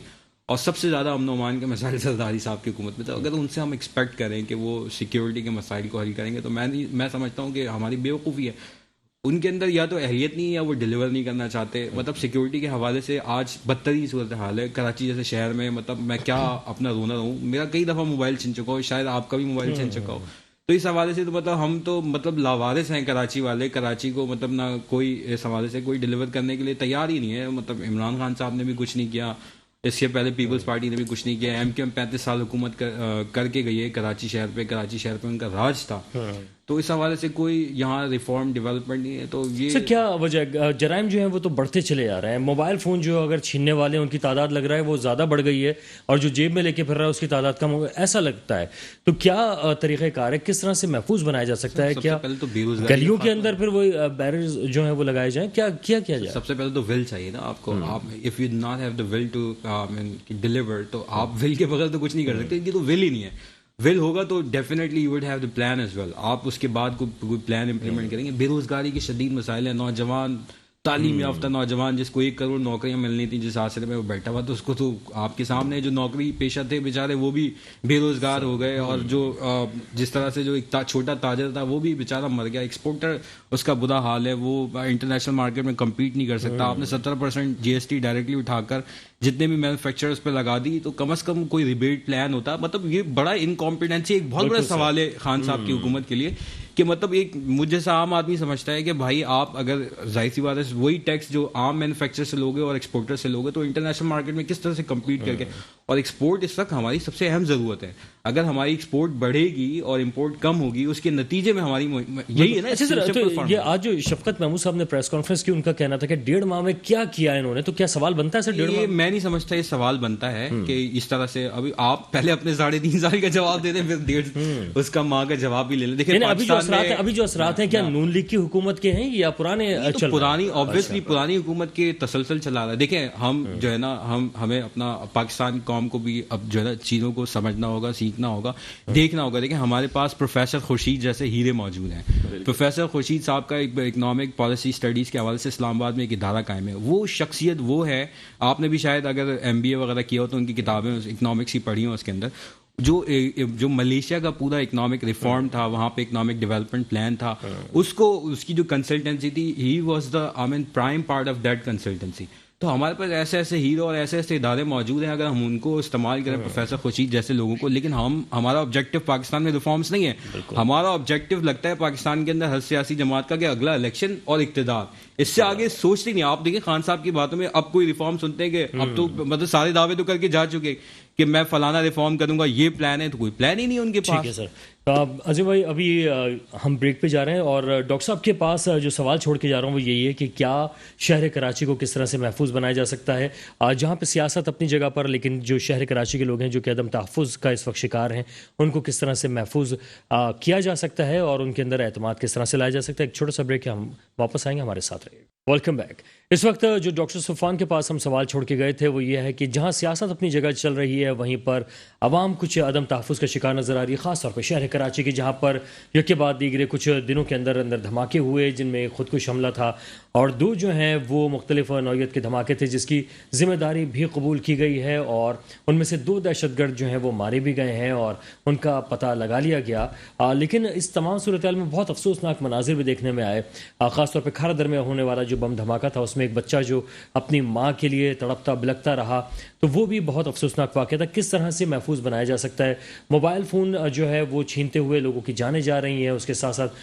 Speaker 3: اور سب سے زیادہ امن و امان کے مسائل زرداری صاحب کی حکومت میں تھا. اگر ان سے ہم ایکسپیکٹ کریں کہ وہ سیکیورٹی کے مسائل کو حل کریں گے تو میں سمجھتا ہوں کہ ہماری بیوقوفی ہے. ان کے اندر یا تو اہلیت نہیں ہے یا وہ ڈیلیور نہیں کرنا چاہتے. مطلب سیکیورٹی کے حوالے سے آج بدترین صورتحال ہے کراچی جیسے شہر میں. مطلب میں کیا اپنا رونا رہوں, میرا کئی دفعہ موبائل چھن چکا ہو, شاید آپ کا بھی موبائل چھن چکا ہو. تو اس حوالے سے تو مطلب ہم تو مطلب لاوارث ہیں کراچی والے. کراچی کو مطلب نہ کوئی اس حوالے سے کوئی ڈیلیور کرنے کے لیے تیار ہی نہیں ہے. مطلب عمران خان صاحب نے بھی کچھ نہیں کیا, اس کے پہلے پیپلز پارٹی نے بھی کچھ نہیں کیا. ایم کیو ایم 35 سال حکومت کر کے گئی ہے کراچی شہر پہ, کراچی شہر پہ ان کا راج تھا. تو اس حوالے سے کوئی یہاں ریفارم ڈیولپمنٹ نہیں ہے. تو یہ
Speaker 2: سر کیا وجہ, جرائم جو ہیں وہ تو بڑھتے چلے جا رہے ہیں. موبائل فون جو اگر چھیننے والے ہیں ان کی تعداد لگ رہا ہے وہ زیادہ بڑھ گئی ہے, اور جو جیب میں لے کے پھر رہا ہے اس کی تعداد کم ہو گئی ایسا لگتا ہے. تو کیا طریقہ کار ہے, کس طرح سے محفوظ بنایا جا سکتا ہے؟ کیا گلیوں کے اندر پھر وہ بیریئرز جو ہیں وہ لگائے جائیں, کیا جائے؟
Speaker 3: سب سے پہلے تو ول چاہیے نا آپ کو. آپ if you not have the will to deliver, تو آپ ول کے بغیر تو کچھ نہیں کر سکتے. یہ تو ول ہی نہیں ہے. ول ہوگا تو definitely you would have the plan as well. آپ اس کے بعد کوئی پلان امپلیمنٹ کریں گے. بے روزگاری کے شدید مسائل ہیں. نوجوان تعلیم یافتہ نوجوان جس کو 1 کروڑ نوکریاں ملنی تھیں, جس آسرے میں وہ بیٹھا ہوا, تو اس کو تو آپ کے سامنے جو نوکری پیشہ تھے بیچارے وہ بھی بے روزگار ہو گئے. اور جو جس طرح سے جو ایک چھوٹا تاجر تھا وہ بھی بیچارہ مر گیا. ایکسپورٹر اس کا برا حال ہے, وہ انٹرنیشنل مارکیٹ میں کمپیٹ نہیں کر سکتا. آپ نے 70% GST ڈائریکٹلی اٹھا کر جتنے بھی مینوفیکچررز پہ لگا دی, تو کم از کم کوئی ریبیٹ پلان ہوتا. مطلب یہ بڑا انکمپیٹنسی, ایک بہت بڑا سوال ہے خان صاحب کی حکومت کے لیے کہ مطلب ایک مجھ جیسا عام آدمی سمجھتا ہے کہ بھائی آپ اگر ظاہر سی بات ہے وہی ٹیکس جو عام مینوفیکچر سے لوگے اور ایکسپورٹر سے لوگے تو انٹرنیشنل مارکیٹ میں کس طرح سے کمپیٹ کر کے. اور ایکسپورٹ اس وقت ہماری سب سے اہم ضرورت ہے. اگر ہماری ایکسپورٹ بڑھے گی اور امپورٹ کم ہوگی, اس کے نتیجے میں ہماری یہی ہے نا.
Speaker 2: اچھا سر, تو یہ آج جو شفقت محمود صاحب نے پریس کانفرنس کی, ان کا کہنا تھا کہ 1.5 ماہ میں کیا کیا انہوں نے, تو کیا سوال بنتا ہے سر 1.5 ماہ؟
Speaker 3: میں نہیں سمجھتا یہ سوال بنتا ہے کہ اس طرح سے. ابھی آپ پہلے اپنے 3.5 سال کا جواب دے دیں, پھر 1.5 اس کا ماہ کا جواب بھی لے لیں. دیکھیں
Speaker 2: ابھی جو اثرات ہیں کیا نون لیگ کی حکومت کے ہیں یا پرانے
Speaker 3: پرانی آبویسلی پرانی حکومت کے تسلسل چلا رہا ہے. دیکھیں ہم جو ہے نا, ہمیں اپنا پاکستان قوم کو بھی اب جو ہے نا چیزوں کو سمجھنا ہوگا, سیکھنا ہوگا, دیکھنا ہوگا. دیکھیں ہمارے پاس پروفیسر خورشید جیسے ہیرے موجود ہیں. پروفیسر خورشید صاحب کا اکنامک پالیسی اسٹڈیز کے حوالے سے اسلام آباد میں ایک ادارہ قائم ہے. وہ شخصیت وہ ہے, آپ نے بھی شاید اگر MBA وغیرہ کیا ہو تو ان کی کتابیں اکنامکس کی پڑھی ہوں. اس کے اندر جو ملیشیا کا پورا اکنامک ریفارم تھا, وہاں پہ اکنامک ڈیولپمنٹ پلان تھا, اس کی جو کنسلٹنسی تھی, he was the prime part of that consultancy. تو ہمارے پاس ایسے ایسے ہیرو اور ایسے ایسے ادارے موجود ہیں, اگر ہم ان کو استعمال کریں, پروفیسر خورشید جیسے لوگوں کو. لیکن ہمارا آبجیکٹو پاکستان میں ریفارمس نہیں ہے. ہمارا آبجیکٹو لگتا ہے پاکستان کے اندر ہر سیاسی جماعت کا کہ اگلا الیکشن اور اقتدار, اس سے آگے سوچتے نہیں. آپ دیکھیں خان صاحب کی باتوں میں اب کوئی ریفارم سنتے ہیں کہ اب تو مطلب سارے دعوے تو کر کے جا چکے کہ میں فلانا ریفارم کروں گا, یہ پلان ہے, تو کوئی پلان ہی نہیں ان کے پاس.
Speaker 2: ٹھیک ہے سر. عظیم بھائی, ابھی ہم بریک پہ جا رہے ہیں اور ڈاکٹر صاحب کے پاس جو سوال چھوڑ کے جا رہا ہوں وہ یہی ہے کہ کیا شہر کراچی کو کس طرح سے محفوظ بنایا جا سکتا ہے, جہاں پہ سیاست اپنی جگہ پر, لیکن جو شہر کراچی کے لوگ ہیں جو کہ عدم تحفظ کا اس وقت شکار ہیں, ان کو کس طرح سے محفوظ کیا جا سکتا ہے اور ان کے اندر اعتماد کس طرح سے لایا جا سکتا ہے. ایک چھوٹا سا بریک ہے, ہم واپس آئیں گے, ہمارے ساتھ رہیے. Welcome back. اس وقت جو ڈاکٹر صفوان کے پاس ہم سوال چھوڑ کے گئے تھے وہ یہ ہے کہ جہاں سیاست اپنی جگہ چل رہی ہے وہیں پر عوام کچھ عدم تحفظ کا شکار نظر آ رہی ہے, خاص طور پہ شہر کراچی کی, جہاں پر یکے بعد دیگرے کچھ دنوں کے اندر دھماکے ہوئے جن میں خودکش حملہ تھا اور 2 جو ہیں وہ مختلف نوعیت کے دھماکے تھے جس کی ذمہ داری بھی قبول کی گئی ہے, اور ان میں سے 2 دہشت گرد جو ہیں وہ مارے بھی گئے ہیں اور ان کا پتہ لگا لیا گیا. لیکن اس تمام صورتحال میں بہت افسوسناک مناظر بھی دیکھنے میں آئے, خاص طور پہ کھارا در میں ہونے والا جو بم دھماکہ تھا, اس میں ایک بچہ جو اپنی ماں کے لیے تڑپتا بلکتا رہا, تو وہ بھی بہت افسوسناک واقعہ تھا. کس طرح سے محفوظ بنایا جا سکتا ہے؟ موبائل فون جو ہے وہ چھینتے ہوئے لوگوں کی جانیں جا رہی ہیں, اس کے ساتھ ساتھ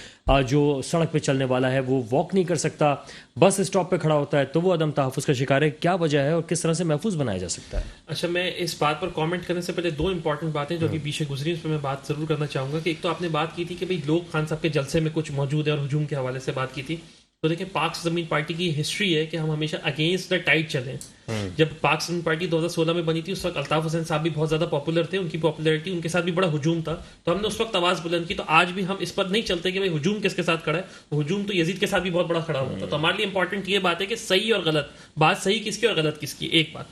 Speaker 2: جو سڑک پہ چلنے والا ہے وہ واک نہیں کر سکتا, بس اسٹاپ پہ کھڑا ہوتا ہے تو وہ عدم تحفظ کا شکار ہے. کیا وجہ ہے اور کس طرح سے محفوظ بنایا جا سکتا ہے؟
Speaker 4: اچھا, میں اس بات پر کامنٹ کرنے سے پہلے 2 امپورٹنٹ باتیں جو ابھی پیچھے گزری اس پہ میں بات ضرور کرنا چاہوں گا. کہ ایک تو آپ نے بات کی تھی کہ بھائی لوگ خان صاحب کے جلسے میں کچھ موجود ہے اور ہجوم کے حوالے سے بات کی تھی. تو دیکھیں پاک زمین پارٹی کی ہسٹری ہے کہ ہم ہمیشہ اگینسٹ دا ٹائڈ چلیں. جب پاک زمین پارٹی 2016 میں بنی تھی اس وقت الطاف حسین صاحب بھی بہت زیادہ پاپولر تھے, ان کی پاپولیرٹی ان کے ساتھ بھی بڑا ہجوم تھا, تو ہم نے اس وقت آواز بلند کی. تو آج بھی ہم اس پر نہیں چلتے کہ بھائی ہجوم کس کے ساتھ کھڑا ہے, ہجوم تو یزید کے ساتھ بھی بہت بڑا کھڑا ہوا تھا. تو ہمارے لیے امپورٹنٹ یہ بات ہے کہ صحیح اور غلط, بات صحیح کس کی اور غلط کس کی, ایک بات.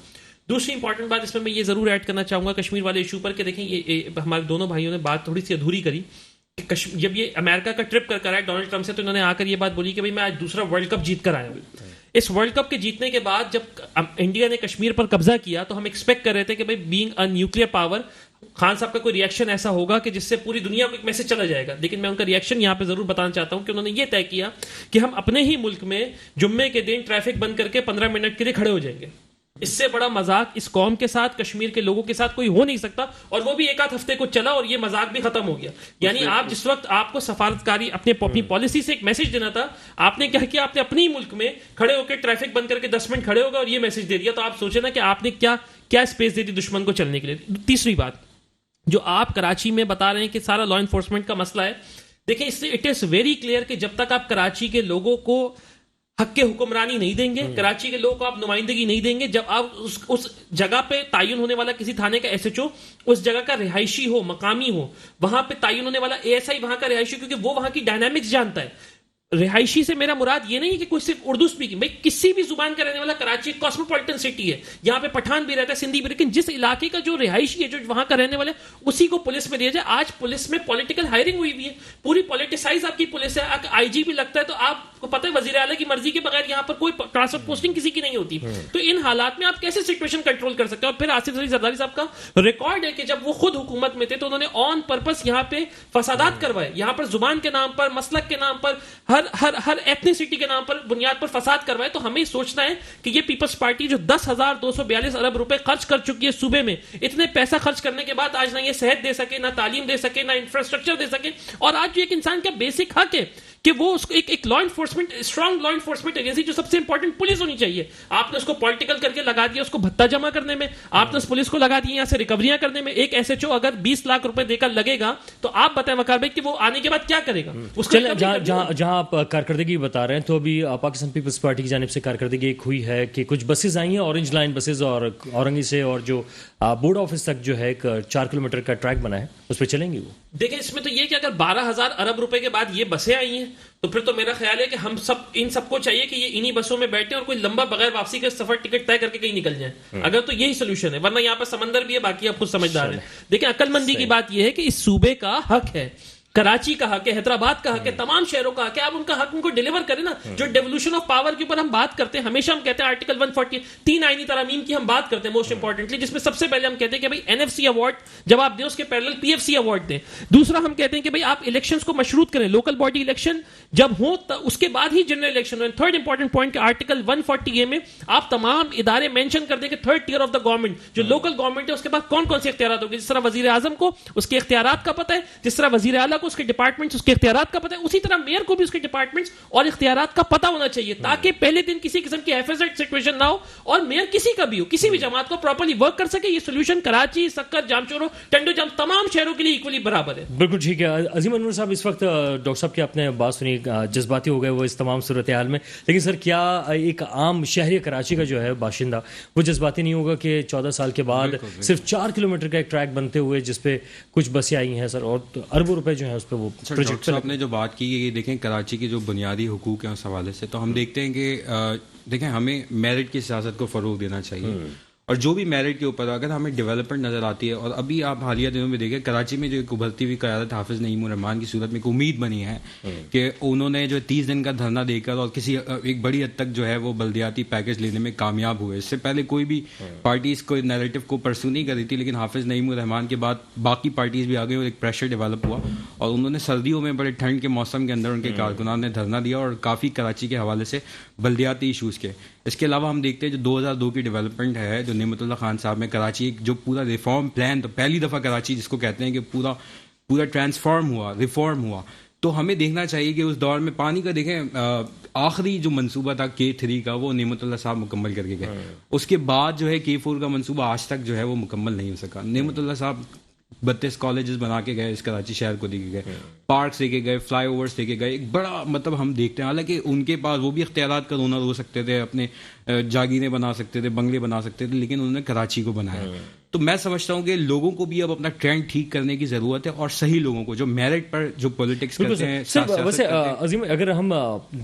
Speaker 4: دوسری امپورٹنٹ بات اس میں یہ ضرور ایڈ کرنا چاہوں گا کشمیر والے ایشو پر کہ دیکھیں یہ ہمارے دونوں بھائیوں نے بات تھوڑی سی ادھوری کری. جب یہ امریکہ کا ٹرپ کر آئے ڈونلڈ ٹرمپ سے, تو انہوں نے آ کر یہ بات بولی کہ بھائی میں آج دوسرا ورلڈ کپ جیت کر آیا ہوں. اس ورلڈ کپ کے جیتنے کے بعد جب انڈیا نے کشمیر پر قبضہ کیا تو ہم ایکسپیکٹ کر رہے تھے کہ بھائی being a nuclear power Khan صاحب کا کوئی ریئیکشن ایسا ہوگا کہ جس سے پوری دنیا کو ایک میسج چلا جائے گا. لیکن میں ان کا ریئیکشن یہاں پہ ضرور بتانا چاہتا ہوں کہ انہوں نے یہ طے کیا کہ ہم اپنے ہی ملک میں جمعے کے دن ٹریفک بند کر کے 15 منٹ کے لیے کھڑے ہو جائیں گے. اس سے بڑا مذاق اس قوم کے ساتھ, کشمیر کے لوگوں کے ساتھ کوئی ہو نہیں سکتا. اور وہ بھی 1 ہفتے کو چلا اور یہ مذاق بھی ختم ہو گیا. یعنی آپ جس وقت آپ کو سفارتکاری اپنی پالیسی سے ایک میسج دینا تھا, آپ نے کیا کیا, آپ نے اپنے ہی ملک میں کھڑے ہو کے ٹریفک بند کر کے 10 منٹ کھڑے ہو گئے اور یہ میسج دے دیا. تو آپ سوچیں نا کہ آپ نے کیا اسپیس دے دی دشمن کو چلنے کے لیے. تیسری بات جو آپ کراچی میں بتا رہے ہیں کہ سارا لا انفورسمنٹ کا مسئلہ ہے, دیکھیں اس سے اٹ از ویری کلیئر کہ جب تک آپ کراچی کے لوگوں کو حق کے حکمرانی نہیں دیں گے, کراچی کے لوگوں کو آپ نمائندگی نہیں دیں گے, جب آپ اس جگہ پہ تعین ہونے والا کسی تھانے کا SHO اس جگہ کا رہائشی ہو, مقامی ہو, وہاں پہ تعین ہونے والا ASI وہاں کا رہائشی, کیونکہ وہ وہاں کی ڈائنامکس جانتا ہے. رہائشی سے میرا مراد یہ نہیں ہے کہ کوئی صرف اردو اسپیکنگ, بھائی کسی بھی زبان کا رہنے والا, کراچی کاسموپولیٹن سٹی ہے, یہاں پہ پٹھان بھی رہتا ہے, سندھی بھی, لیکن جس علاقے کا جو رہائشی ہے جو وہاں کا رہنے والے اسی کو پولیس میں دیا جائے. آج پولیس میں پولیٹیکل ہائرنگ ہوئی ہے, پوری پولیٹیسائز آپ کی پولیس ہے. IG بھی لگتا ہے تو آپ کو پتہ ہے وزیر اعلیٰ کی مرضی کے بغیر یہاں پر کوئی ٹرانسفر پوسٹنگ کسی کی نہیں ہوتی. تو ان حالات میں آپ کیسے سچویشن کنٹرول کر سکتے ہیں؟ اور پھر آصف علی زرداری صاحب کا ریکارڈ ہے کہ جب وہ خود حکومت میں تھے تو انہوں نے آن پرپس یہاں پہ فسادات کروائے, یہاں پر زبان کے نام پر, مسلک کے نام پر, ہر ایتھنیسٹی کے نام پر, بنیاد پر فساد کروائے. تو ہمیں سوچنا ہے کہ یہ پیپلز پارٹی جو 10,242 ارب روپے خرچ کر چکی ہے صوبے میں, اتنے پیسہ خرچ کرنے کے بعد آج نہ یہ صحت دے سکے, نہ تعلیم دے سکے, نہ انفراسٹرکچر دے سکے. اور آج جو ایک انسان کا بیسک حق ہے کہ وہ اس کو ایک law enforcement strong law enforcement agency جو سب سے امپورٹنٹ پولیس ہونی چاہیے. آپ نے اس کو پولیٹیکل کر کے لگا دیا اس کو بھتہ جمع کرنے میں, آپ نے اس پولیس کو لگا دیا یہاں سے ریکوریاں کرنے میں. ایک ایس ایچ او اگر 20 لاکھ روپے دے کر لگے گا تو آپ بتائیں وقار بھائی کہ وہ آنے کے بعد کیا کرے گا.
Speaker 2: چلیں جہاں آپ کارکردگی بتا رہے ہیں, تو ابھی پاکستان پیپلز پارٹی کی جانب سے کارکردگی ایک ہوئی ہے کہ کچھ بسز آئی ہیں, اورنج لائن بسز, اور اورنگی سے اور جو بورڈ آفس تک جو ہے ایک 4 کلومیٹر کا ٹریک بنا ہے, اس پہ چلیں گی وہ.
Speaker 4: دیکھیں اس میں تو یہ کہ اگر 12,000 ارب روپے کے بعد یہ بسیں آئی ہیں تو پھر تو میرا خیال ہے کہ ہم سب ان سب کو چاہیے کہ یہ انہی بسوں میں بیٹھیں اور کوئی لمبا بغیر واپسی کے سفر ٹکٹ طے کر کے کہیں نکل جائیں, اگر تو یہی سولوشن ہے. ورنہ یہاں پر سمندر بھی ہے, باقی آپ خود سمجھدار ہیں. دیکھیں عقل مندی کی بات یہ ہے کہ اس صوبے کا حق ہے, کراچی کا حق ہے, حیدرآباد کا حق ہے, تمام شہروں کا حق ہے. آپ ان کا حق ان کو ڈیلیور کریں نا. جو ڈیولوشن آف پاور کے اوپر ہم بات کرتے ہیں, ہمیشہ ہم کہتے ہیں آرٹیکل 140 3 آئینی ترامیم کی ہم بات کرتے ہیں موسٹ امپورٹنٹلی, جس میں سب سے پہلے ہم کہتے ہیں کہ بھائی NFC ایوارڈ جب آپ دیں اس کے پیرلل PFC ایوارڈ دیں. دوسرا ہم کہتے ہیں کہ بھائی آپ الیکشنز کو مشروط کریں, لوکل باڈی الیکشن جب ہوں اس کے بعد ہی جنرل الیکشن ہو. تھرڈ امپورٹنٹ پوائنٹ کہ آرٹیکل 140A میں آپ تمام ادارے مینشن کر دیں کہ third tier of the government جو لوکل گورنمنٹ ہے اس کے بعد کون کون سے اختیارات ہوگی. جس طرح وزیر اعظم کو اس کے اختیارات کا پتہ ہے, جس طرح وزیر اعلیٰ کو اس کے ڈپارٹمنٹس اس کے اختیارات کا پتہ ہے, اسی طرح میئر کو بھی اس کے ڈپارٹمنٹس اور اختیارات کا پتہ ہونا چاہیے, تاکہ پہلے دن کسی قسم کی ایفیزٹ سچویشن نہ ہو اور میئر کسی کا بھی ہو, کسی بھی جماعت کو پراپرلی ورک کر سکے. یہ سولوشن کراچی, سکر, جامچورو, ٹنڈو جام تمام شہروں کے لیے ایکولی برابر ہے.
Speaker 2: بالکل ٹھیک ہے. عظیم انور صاحب, اس وقت ڈاکٹر صاحب کی آپ نے بات سنی, جذباتی ہو گئے وہ اس تمام صورتحال میں, لیکن سر کیا ایک عام شہری کراچی کا جو ہے باشندہ وہ جذباتی نہیں ہوگا کہ 14 سال کے بعد صرف 4 کلومیٹر کا ایک ٹریک بنتے ہوئے جس پہ کچھ بسیں آئی ہیں سر, اور اربوں روپے جو ہیں اس پہ وہ پروجیکٹ
Speaker 3: آپ نے جو بات کی یہ دیکھیں کراچی کے جو بنیادی حقوق ہیں اس حوالے سے, تو ہم دیکھتے ہیں کہ دیکھیں ہمیں میرٹ کی سیاست کو فروغ دینا چاہیے, اور جو بھی میرٹ کے اوپر اگر ہمیں ڈیولپمنٹ نظر آتی ہے. اور ابھی آپ حالیہ دنوں میں دیکھیں کراچی میں جو ایک ابھرتی ہوئی قیادت حافظ نعیم الرحمان کی صورت میں ایک امید بنی ہے کہ انہوں نے جو 30 دن کا دھرنا دے کر اور کسی ایک بڑی حد تک جو ہے وہ بلدیاتی پیکج لینے میں کامیاب ہوئے. اس سے پہلے کوئی بھی پارٹی اس کو نیریٹو کو پرسو نہیں کر رہی تھی, لیکن حافظ نعیم الرحمان کے بعد باقی پارٹیز بھی آ گئی اور ایک پریشر ڈیولپ ہوا, اور انہوں نے سردیوں میں بڑے ٹھنڈ کے موسم کے اندر ان کے کارکنان نے دھرنا دیا اور کافی کراچی کے حوالے سے بلدیاتی ایشوز کے. اس کے علاوہ ہم دیکھتے ہیں جو 2002 کی ڈیولپمنٹ ہے جو نعمت اللہ خان صاحب میں کراچی جو پورا ریفارم پلان, تو پہلی دفعہ کراچی جس کو کہتے ہیں کہ پورا ٹرانسفارم ہوا, ریفارم ہوا, تو ہمیں دیکھنا چاہیے کہ اس دور میں پانی کا دیکھیں آخری جو منصوبہ تھا K3 کا وہ نعمت اللہ صاحب مکمل کر کے گئے. اس کے بعد جو ہے K4 کا منصوبہ آج تک جو ہے وہ مکمل نہیں ہو سکا. نعمت اللہ صاحب 32 کالجز بنا کے گئے اس کراچی شہر کو دے کے گئے, پارکس دے کے گئے, فلائی اوورس دے کے گئے, ایک بڑا مطلب ہم دیکھتے ہیں. حالانکہ ان کے پاس وہ بھی اختیارات کا رونا رو سکتے تھے, اپنے جاگیریں بنا سکتے تھے, بنگلے بنا سکتے تھے, لیکن انہوں نے کراچی کو بنایا. تو میں سمجھتا ہوں کہ لوگوں کو بھی اب اپنا ٹرینڈ ٹھیک کرنے کی ضرورت ہے, اور صحیح لوگوں کو جو میرٹ پر جو پولیٹکس کرتے ہیں.
Speaker 2: ویسے عظیم اگر ہم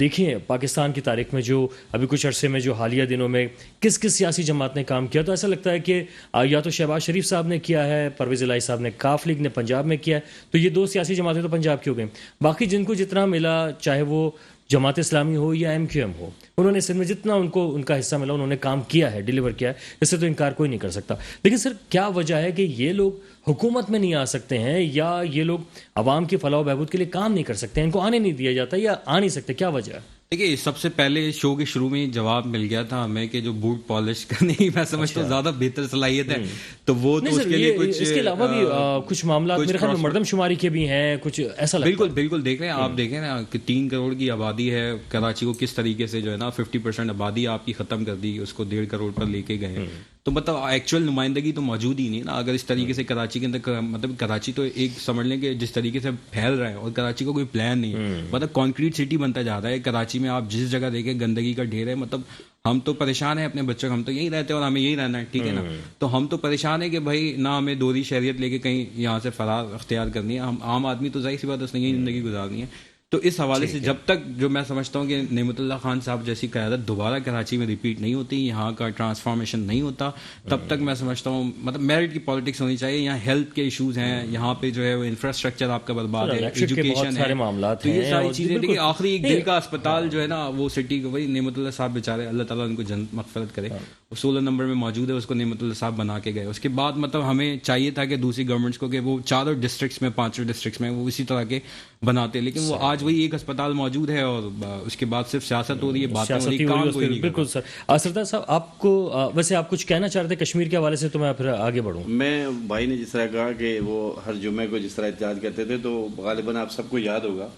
Speaker 2: دیکھیں پاکستان کی تاریخ میں جو ابھی کچھ عرصے میں جو حالیہ دنوں میں کس سیاسی جماعت نے کام کیا, تو ایسا لگتا ہے کہ یا تو شہباز شریف صاحب نے کیا ہے, پرویز الہی صاحب نے, کاف لیگ نے پنجاب میں کیا ہے, تو یہ 2 سیاسی جماعتیں تو پنجاب کی ہو گئیں. باقی جن کو جتنا ملا, چاہے وہ جماعت اسلامی ہو یا MQM ہو, انہوں نے سندھ میں جتنا ان کا حصہ ملا انہوں نے کام کیا ہے, ڈیلیور کیا ہے, اس سے تو انکار کوئی نہیں کر سکتا. لیکن سر کیا وجہ ہے کہ یہ لوگ حکومت میں نہیں آ سکتے ہیں, یا یہ لوگ عوام کی فلاح و بہبود کے لیے کام نہیں کر سکتے ہیں, ان کو آنے نہیں دیا جاتا یا آ نہیں سکتے, کیا وجہ ہے؟
Speaker 3: دیکھیے سب سے پہلے شو کے شروع میں جواب مل گیا تھا ہمیں کہ جو بوٹ پالش کرنے کی میں سمجھتا ہوں زیادہ بہتر صلاحیت ہے, تو وہ تو اس کے لیے کچھ
Speaker 2: اس کے علاوہ بھی کچھ معاملات میرے خیال میں مردم شماری کے بھی ہیں, کچھ ایسا لگتا ہے.
Speaker 3: بالکل دیکھ رہے ہیں آپ, دیکھیں نا کہ 3 کروڑ کی آبادی ہے کراچی کو, کس طریقے سے جو ہے نا 50% آبادی آپ کی ختم کر دی, اس کو 1.5 کروڑ پر لے کے گئے. تو مطلب ایکچوئل نمائندگی تو موجود ہی نہیں نا. اگر اس طریقے سے کراچی کے اندر مطلب کراچی تو ایک سمجھ لیں کہ جس طریقے سے پھیل رہا ہے, اور کراچی کا کوئی پلان نہیں ہے, مطلب کانکریٹ سٹی بنتا جا رہا ہے. کراچی میں آپ جس جگہ دیکھیں گندگی کا ڈھیر ہے. مطلب ہم تو پریشان ہیں اپنے بچوں, ہم تو یہیں رہتے ہیں اور ہمیں یہی رہنا ہے, ٹھیک ہے نا. تو ہم تو پریشان ہیں کہ بھائی نہ ہمیں دوہری شہریت لے کے کہیں یہاں سے فرار اختیار کرنی ہے. ہم عام آدمی تو ظاہر سی بات اس نے یہی زندگی گزارنی ہے. تو اس حوالے سے جب تک جو میں سمجھتا ہوں کہ نعمت اللہ خان صاحب جیسی قیادت دوبارہ کراچی میں ریپیٹ نہیں ہوتی, یہاں کا ٹرانسفارمیشن نہیں ہوتا, تب تک میں سمجھتا ہوں مطلب میرٹ کی پالیٹکس ہونی چاہیے. یہاں ہیلتھ کے ایشوز ہیں, یہاں پہ جو ہے وہ انفراسٹرکچر آپ کا برباد ہے, ایجوکیشن ہے, تو یہ ساری چیزیں. دیکھیے آخری ایک دل کا اسپتال جو ہے نا وہ سٹی کو, وہی نعمت اللہ صاحب بیچارے, اللہ تعالیٰ ان کو جنت مغفرت کرے, 16 نمبر میں موجود ہے, اس کو نعمت اللہ صاحب بنا کے گئے. اس کے بعد مطلب ہمیں چاہیے تھا کہ دوسری گورنمنٹس کو کہ وہ 4 ڈسٹرکٹس میں 5 ڈسٹرکٹس میں وہ اسی طرح کے بناتے, لیکن وہ آج وہی ایک اسپتال موجود ہے, اور اس کے بعد صرف سیاست ہو رہی ہے, باتیں ہو رہی ہے, کام کوئی نہیں.
Speaker 2: بالکل سر. سردار صاحب آپ کو ویسے آپ کچھ کہنا چاہ رہے تھے کشمیر کے حوالے سے, تو میں پھر آگے بڑھوں.
Speaker 1: میں بھائی نے جس طرح کہا کہ وہ ہر جمعے کو جس طرح احتجاج کرتے تھے, تو غالباً آپ سب کو یاد ہوگا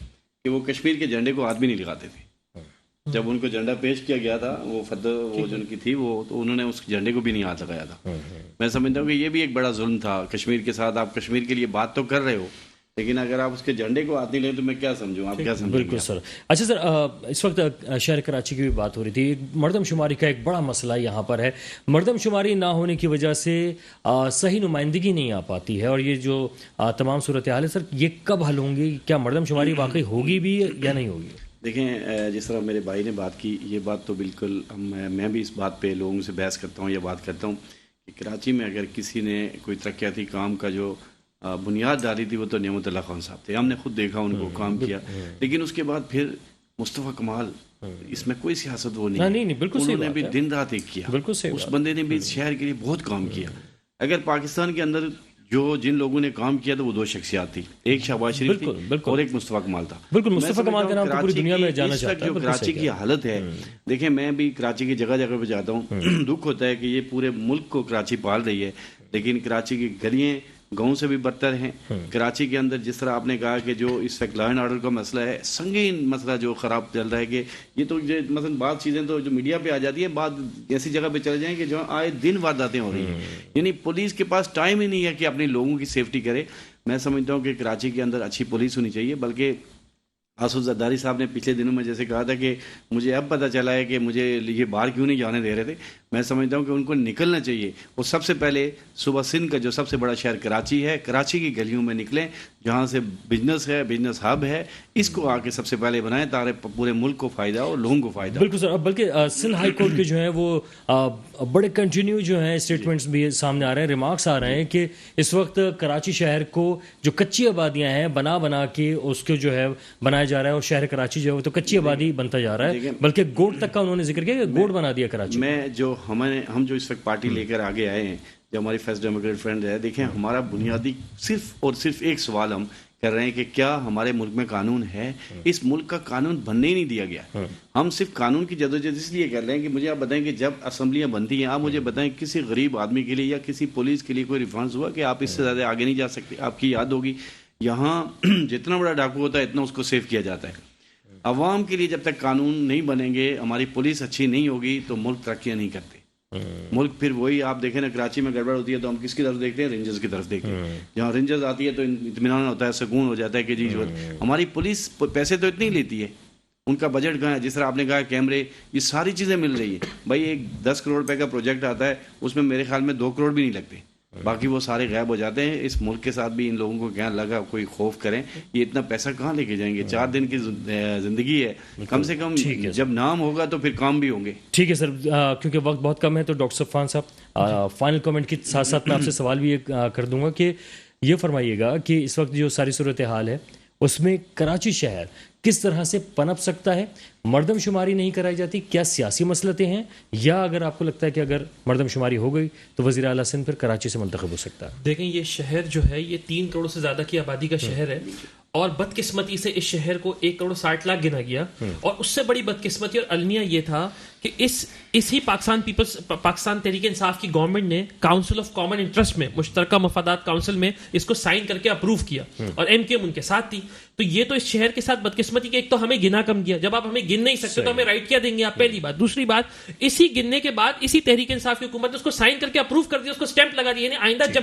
Speaker 1: کہ وہ کشمیر کے جھنڈے کو ہاتھ بھی نہیں لگاتے تھے. جب ان کو جھنڈا پیش کیا گیا تھا وہ وہ جو ان کی تھی وہ تو انہوں نے اس جھنڈے کو بھی نہیں ہاتھ لگایا تھا. میں سمجھتا ہوں کہ یہ بھی ایک بڑا ظلم تھا کشمیر کے ساتھ. آپ کشمیر کے لیے بات تو کر رہے ہو لیکن اگر آپ اس کے جھنڈے کو ہاتھ نہیں لیں تو میں کیا سمجھوں, آپ کیا سمجھیں؟
Speaker 2: بالکل سر. اچھا سر, اس وقت شہر کراچی کی بھی بات ہو رہی تھی. مردم شماری کا ایک بڑا مسئلہ یہاں پر ہے. مردم شماری نہ ہونے کی وجہ سے صحیح نمائندگی نہیں آ پاتی ہے, اور یہ جو تمام صورتحال ہے سر, یہ کب حل ہوں گی؟ کیا مردم شماری واقعی ہوگی بھی یا نہیں ہوگی؟
Speaker 1: دیکھیں, جس طرح میرے بھائی نے بات کی, یہ بات تو بالکل میں بھی اس بات پہ لوگوں سے بحث کرتا ہوں یا بات کرتا ہوں کہ کراچی میں اگر کسی نے کوئی ترقیاتی کام کا جو بنیاد ڈالی تھی وہ تو نعمت اللہ خان صاحب تھے. ہم نے خود دیکھا ان کو کام کیا, لیکن اس کے بعد پھر مصطفیٰ کمال, اس میں کوئی سیاست وہ نہیں,
Speaker 2: بالکل
Speaker 1: انہوں نے بھی دن رات ایک کیا.
Speaker 2: بالکل صحیح.
Speaker 1: اس بندے نے بھی شہر کے لیے بہت کام کیا. اگر پاکستان کے اندر جن لوگوں نے کام کیا تو وہ 2 شخصیات تھی, ایک شہباز شریف تھی اور ایک مصطفیٰ کمال تھا.
Speaker 2: بالکل, مصطفیٰ کمال کا نام تو پوری دنیا میں جانا چاہتا ہے.
Speaker 1: جو کراچی کی حالت ہے, دیکھیں میں بھی کراچی کی جگہ جگہ پہ جاتا ہوں, دکھ ہوتا ہے کہ یہ پورے ملک کو کراچی پال رہی ہے, لیکن کراچی کی گلیاں گاؤں سے بھی بدتر ہیں. کراچی کے اندر جس طرح آپ نے کہا کہ جو اس وقت لا اینڈ آرڈر کا مسئلہ ہے, سنگین مسئلہ جو خراب چل رہا ہے, کہ یہ تو مثلا بعض چیزیں تو جو میڈیا پہ آ جاتی ہے, بعض ایسی جگہ پہ چلے جائیں کہ جو آئے دن وارداتیں ہو رہی ہیں. یعنی پولیس کے پاس ٹائم ہی نہیں ہے کہ اپنے لوگوں کی سیفٹی کرے. میں سمجھتا ہوں کہ کراچی کے اندر اچھی پولیس ہونی چاہیے. بلکہ آصف زرداری صاحب نے پچھلے دنوں میں جیسے کہا تھا کہ مجھے اب پتہ چلا ہے کہ مجھے یہ باہر کیوں نہیں جانے دے رہے تھے. میں سمجھتا ہوں کہ ان کو نکلنا چاہیے. وہ سب سے پہلے صوبہ سندھ کا جو سب سے بڑا شہر کراچی ہے, کراچی کی گلیوں میں نکلیں جہاں سے بزنس ہے, بزنس ہب ہے, اس کو آ کے سب سے پہلے بنائیں تاکہ پورے ملک کو فائدہ اور لوگوں کو فائدہ.
Speaker 2: بالکل سر. بلکہ سندھ ہائی کورٹ کے جو ہیں وہ بڑے کنٹینیو جو ہیں اسٹیٹمنٹس بھی سامنے آ رہے ہیں, ریمارکس آ رہے ہیں کہ اس وقت کراچی شہر کو جو کچی آبادیاں ہیں بنا کے اس کو جو ہے بنایا جا رہا ہے, اور شہر کراچی جو ہے وہ تو کچی آبادی بنتا جا رہا ہے. بلکہ گوڑ تک کا انہوں نے ذکر کیا کہ گوڑ بنا دیا کراچی.
Speaker 1: میں جو ہم جو اس وقت پارٹی لے کر آگے آئے ہیں, جو ہماری فرسٹ ڈیموکریٹ فرینڈ ہے, دیکھیں ہمارا بنیادی صرف اور صرف ایک سوال ہم کر رہے ہیں کہ کیا ہمارے ملک میں قانون ہے؟ اس ملک کا قانون بننے ہی نہیں دیا گیا. ہم صرف قانون کی جدوجہد اس لیے کر رہے ہیں کہ مجھے آپ بتائیں کہ جب اسمبلیاں بنتی ہیں, آپ مجھے بتائیں کسی غریب آدمی کے لیے یا کسی پولیس کے لیے کوئی ریفرنس ہوا کہ آپ اس سے زیادہ آگے نہیں جا سکتے؟ آپ کی یاد ہوگی یہاں جتنا بڑا ڈاکو ہوتا ہے اتنا اس کو سیو کیا جاتا ہے. عوام کے لیے جب تک قانون نہیں بنیں گے, ہماری پولیس اچھی نہیں ہوگی تو ملک ترقیاں نہیں کرتے. ملک پھر وہی آپ دیکھیں نا, کراچی میں گڑبڑ ہوتی ہے تو ہم کس کی طرف دیکھتے ہیں؟ رینجرز کی طرف دیکھتے ہیں. جہاں رینجرز آتی ہے تو اطمینان ہوتا ہے, سکون ہو جاتا ہے کہ جی ہماری پولیس پیسے تو اتنے ہی لیتی ہے, ان کا بجٹ کہاں ہے؟ جس طرح آپ نے کہا کیمرے, یہ ساری چیزیں مل رہی ہیں. بھائی ایک 10 کروڑ روپے کا پروجیکٹ آتا ہے, اس میں میرے خیال میں 2 کروڑ بھی نہیں لگتے, باقی وہ سارے غائب ہو جاتے ہیں. اس ملک کے ساتھ بھی ان لوگوں کو کیا لگا کوئی خوف کریں, یہ اتنا پیسہ کہاں لے کے جائیں گے؟ 4 دن کی زندگی ہے, کم سے کم جب نام ہوگا تو پھر کام بھی ہوں گے.
Speaker 2: ٹھیک ہے سر, کیونکہ وقت بہت کم ہے تو ڈاکٹر صفوان صاحب فائنل کمنٹ کے ساتھ ساتھ میں آپ سے سوال بھی کر دوں گا کہ یہ فرمائیے گا کہ اس وقت جو ساری صورتحال ہے اس میں کراچی شہر کس طرح سے پنپ سکتا ہے؟ مردم شماری نہیں کرائی جاتی, کیا سیاسی مسئلتیں ہیں, یا اگر آپ کو لگتا ہے کہ اگر مردم شماری ہو گئی تو وزیر اعلیٰ سندھ پھر کراچی سے منتخب ہو سکتا ہے؟
Speaker 4: دیکھیں یہ شہر جو ہے یہ 3 کروڑ سے زیادہ کی آبادی کا شہر ہے, اور بدقسمتی سے اس شہر کو 1 کروڑ 60 لاکھ گنا گیا. اور اس سے بڑی بدقسمتی اور المیہ یہ تھا کہ اس ہی پاکستان تحریک انصاف کی گورنمنٹ نے کاؤنسل آف کامن انٹرسٹ میں, مشترکہ مفادات کاؤنسل میں اس کو سائن کر کے اپروو کیا, اور ایم کیو ایم ان کے ساتھ تھی. تو یہ تو اس شہر کے ساتھ بدقسمتی کہ ایک تو ہمیں گنا کم گیا, جب آپ ہمیں گن نہیں سکتے تو ہمیں رائٹ کیا دیں گے آپ؟ پہلی بات. دوسری بات, اسی گننے کے بعد اسی تحریک انصاف کی حکومت نے اس کو سائن کر کے اپروو کر دیا, اس کو سٹیمپ لگا دیا, یعنی آئندہ جب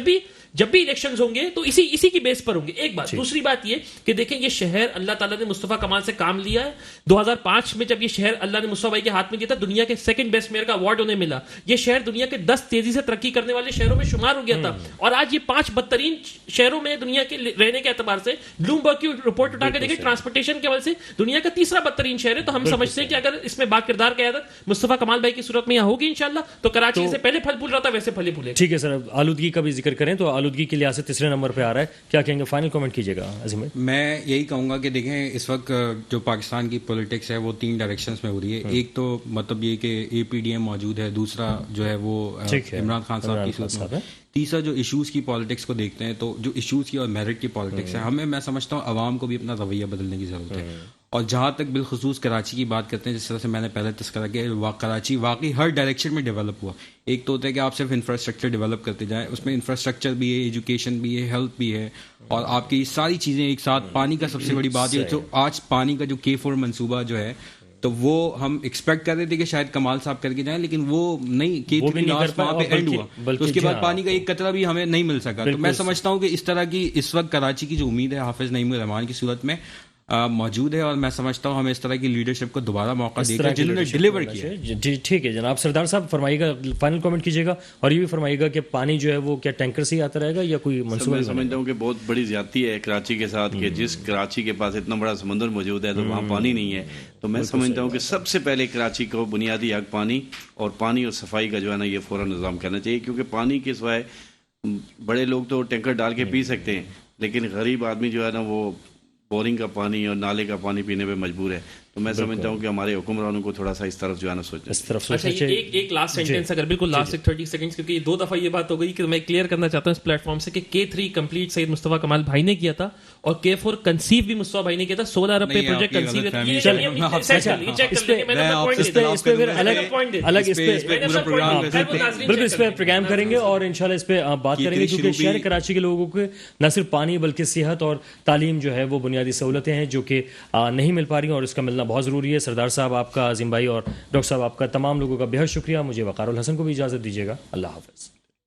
Speaker 4: بھی الیکشنز ہوں گے تو اسی کی بیس پر ہوں گے. ایک بات. دوسری بات یہ کہ دیکھیں یہ شہر اللہ تعالیٰ نے مصطفیٰ کمال سے کام لیا ہے. 2005 میں جب یہ شہر اللہ نے مصطفیٰ بھائی کے ہاتھ میں دیا تھا, دنیا کے 2nd بیسٹ میئر کا ایوارڈ انہیں ملا. یہ شہر دنیا کے 10 تیزی سے ترقی کرنے والے شہروں میں شمار ہو گیا تھا, اور آج یہ 5 بدترین شہروں میں دنیا کے رہنے کے اعتبار سے بلومبرگ کی رپورٹ اٹھا کے دیکھیں, ٹرانسپورٹیشن کے حوالے سے دنیا کا 3را بدترین شہر ہے. تو ہم سمجھتے ہیں کہ اگر اس میں با کردار قیادت مصطفیٰ کمال بھائی کی صورت میں یہاں ہوگی انشاءاللہ, تو کراچی سے پہلے پھل پھول رہا تھا ویسے پھلے پھولے.
Speaker 2: ٹھیک ہے سر, آلودگی کا بھی ذکر کریں تو آلودگی کے لحاظ سے 3رے نمبر پہ آ رہا ہے, کیا کہیں گے؟ فائنل کمنٹ کیجیے گا عظیم بھائی.
Speaker 3: میں یہی کہوں گا کہ دیکھیں اس وقت جو پاکستان کی پولیٹکس ہے وہ 3 ڈائریکشنز میں ہو رہی ہے. ایک تو مطلب یہ کہ اے پی ڈی ایم موجود ہے, دوسرا جو ہے وہ عمران خان صاحب کی صورت میں, تیسرا جو ایشوز کی پالیٹکس کو دیکھتے ہیں تو جو ایشوز کی اور میرٹ کی پالیٹکس ہے, میں سمجھتا ہوں عوام کو بھی اپنا رویہ بدلنے کی ضرورت ہے. اور جہاں تک بالخصوص کراچی کی بات کرتے ہیں، جس طرح سے میں نے پہلے تذکرہ کیا، کراچی واقعی ہر ڈائریکشن میں ڈیولپ ہوا. ایک تو ہوتا ہے کہ آپ صرف انفراسٹرکچر ڈیولپ کرتے جائیں، اس میں انفراسٹرکچر بھی ہے، ایجوکیشن بھی ہے، ہیلتھ بھی ہے، اور آپ کی ساری چیزیں ایک ساتھ. پانی کا سب سے بڑی بات یہ، تو آج پانی کا جو K4 منصوبہ جو ہے، تو وہ ہم ایکسپیکٹ کر رہے تھے کہ شاید کمال صاحب کر کے جائیں، لیکن وہ نہیں، K3 لاسٹ وہاں پہ اینڈ ہوا، تو اس کے بعد پانی کا ایک قطرہ بھی ہمیں نہیں مل سکا. تو میں سمجھتا ہوں کہ اس طرح کی اس وقت کراچی کی جو امید ہے حافظ نعیم الرحمان کی صورت میں موجود ہے، اور میں سمجھتا ہوں ہمیں اس طرح کی لیڈرشپ کو دوبارہ موقع دے کر جنہوں نے ڈیلیور کیا.
Speaker 2: جی ٹھیک ہے جناب. سردار صاحب فرمائیے گا، فائنل کامنٹ کیجیے گا، اور یہ بھی فرمائیے گا کہ پانی جو ہے وہ کیا ٹینکر سے ہی آتا رہے گا یا کوئی منصوبہ؟
Speaker 1: میں سمجھتا ہوں کہ بہت بڑی زیادتی ہے کراچی کے ساتھ کہ جس کراچی کے پاس اتنا بڑا سمندر موجود ہے تو وہاں پانی نہیں ہے. تو میں سمجھتا ہوں کہ سب سے پہلے کراچی کو بنیادی حق پانی اور صفائی کا جو ہے نا یہ فوراً نظام کرنا چاہیے، کیونکہ پانی کے سوائے بڑے لوگ تو ٹینکر ڈال کے پی سکتے ہیں، لیکن غریب آدمی جو ہے نا وہ بورنگ کا پانی اور نالے کا پانی پینے پہ مجبور ہے. تو میں سمجھتا ہوں کہ ہمارے حکمرانوں کو تھوڑا سا اس طرف جو ہے نا سوچنا.
Speaker 2: اس طرف
Speaker 4: اچھا ایک لاسٹ سینٹینس اگر بالکل لاسٹ 30 سیکنڈز، کیونکہ 2 دفعہ یہ بات ہو گئی کہ میں کلیئر کرنا چاہتا ہوں اس پلیٹ فارم سے کہ K3 کمپلیٹ سید مصطفیٰ کمال بھائی نے کیا تھا، اور K4 کنسیو بھی مصطفیٰ بھائی نے کیا تھا. 16 ارب پہ پروجیکٹ کنسیو
Speaker 2: بالکل اس پہ پروگرام کریں گے اور انشاءاللہ اس پہ بات کریں گے، کیونکہ شہر کراچی کے لوگوں کو نہ صرف پانی بلکہ صحت اور تعلیم جو ہے وہ بنیادی سہولتیں ہیں جو کہ نہیں مل پا رہی ہیں، اور اس کا ملنا بہت ضروری ہے. سردار صاحب آپ کا، عظیم بھائی اور ڈاکٹر صاحب آپ کا، تمام لوگوں کا بہت شکریہ. مجھے وقار الحسن کو بھی اجازت دیجیے گا. اللہ حافظ.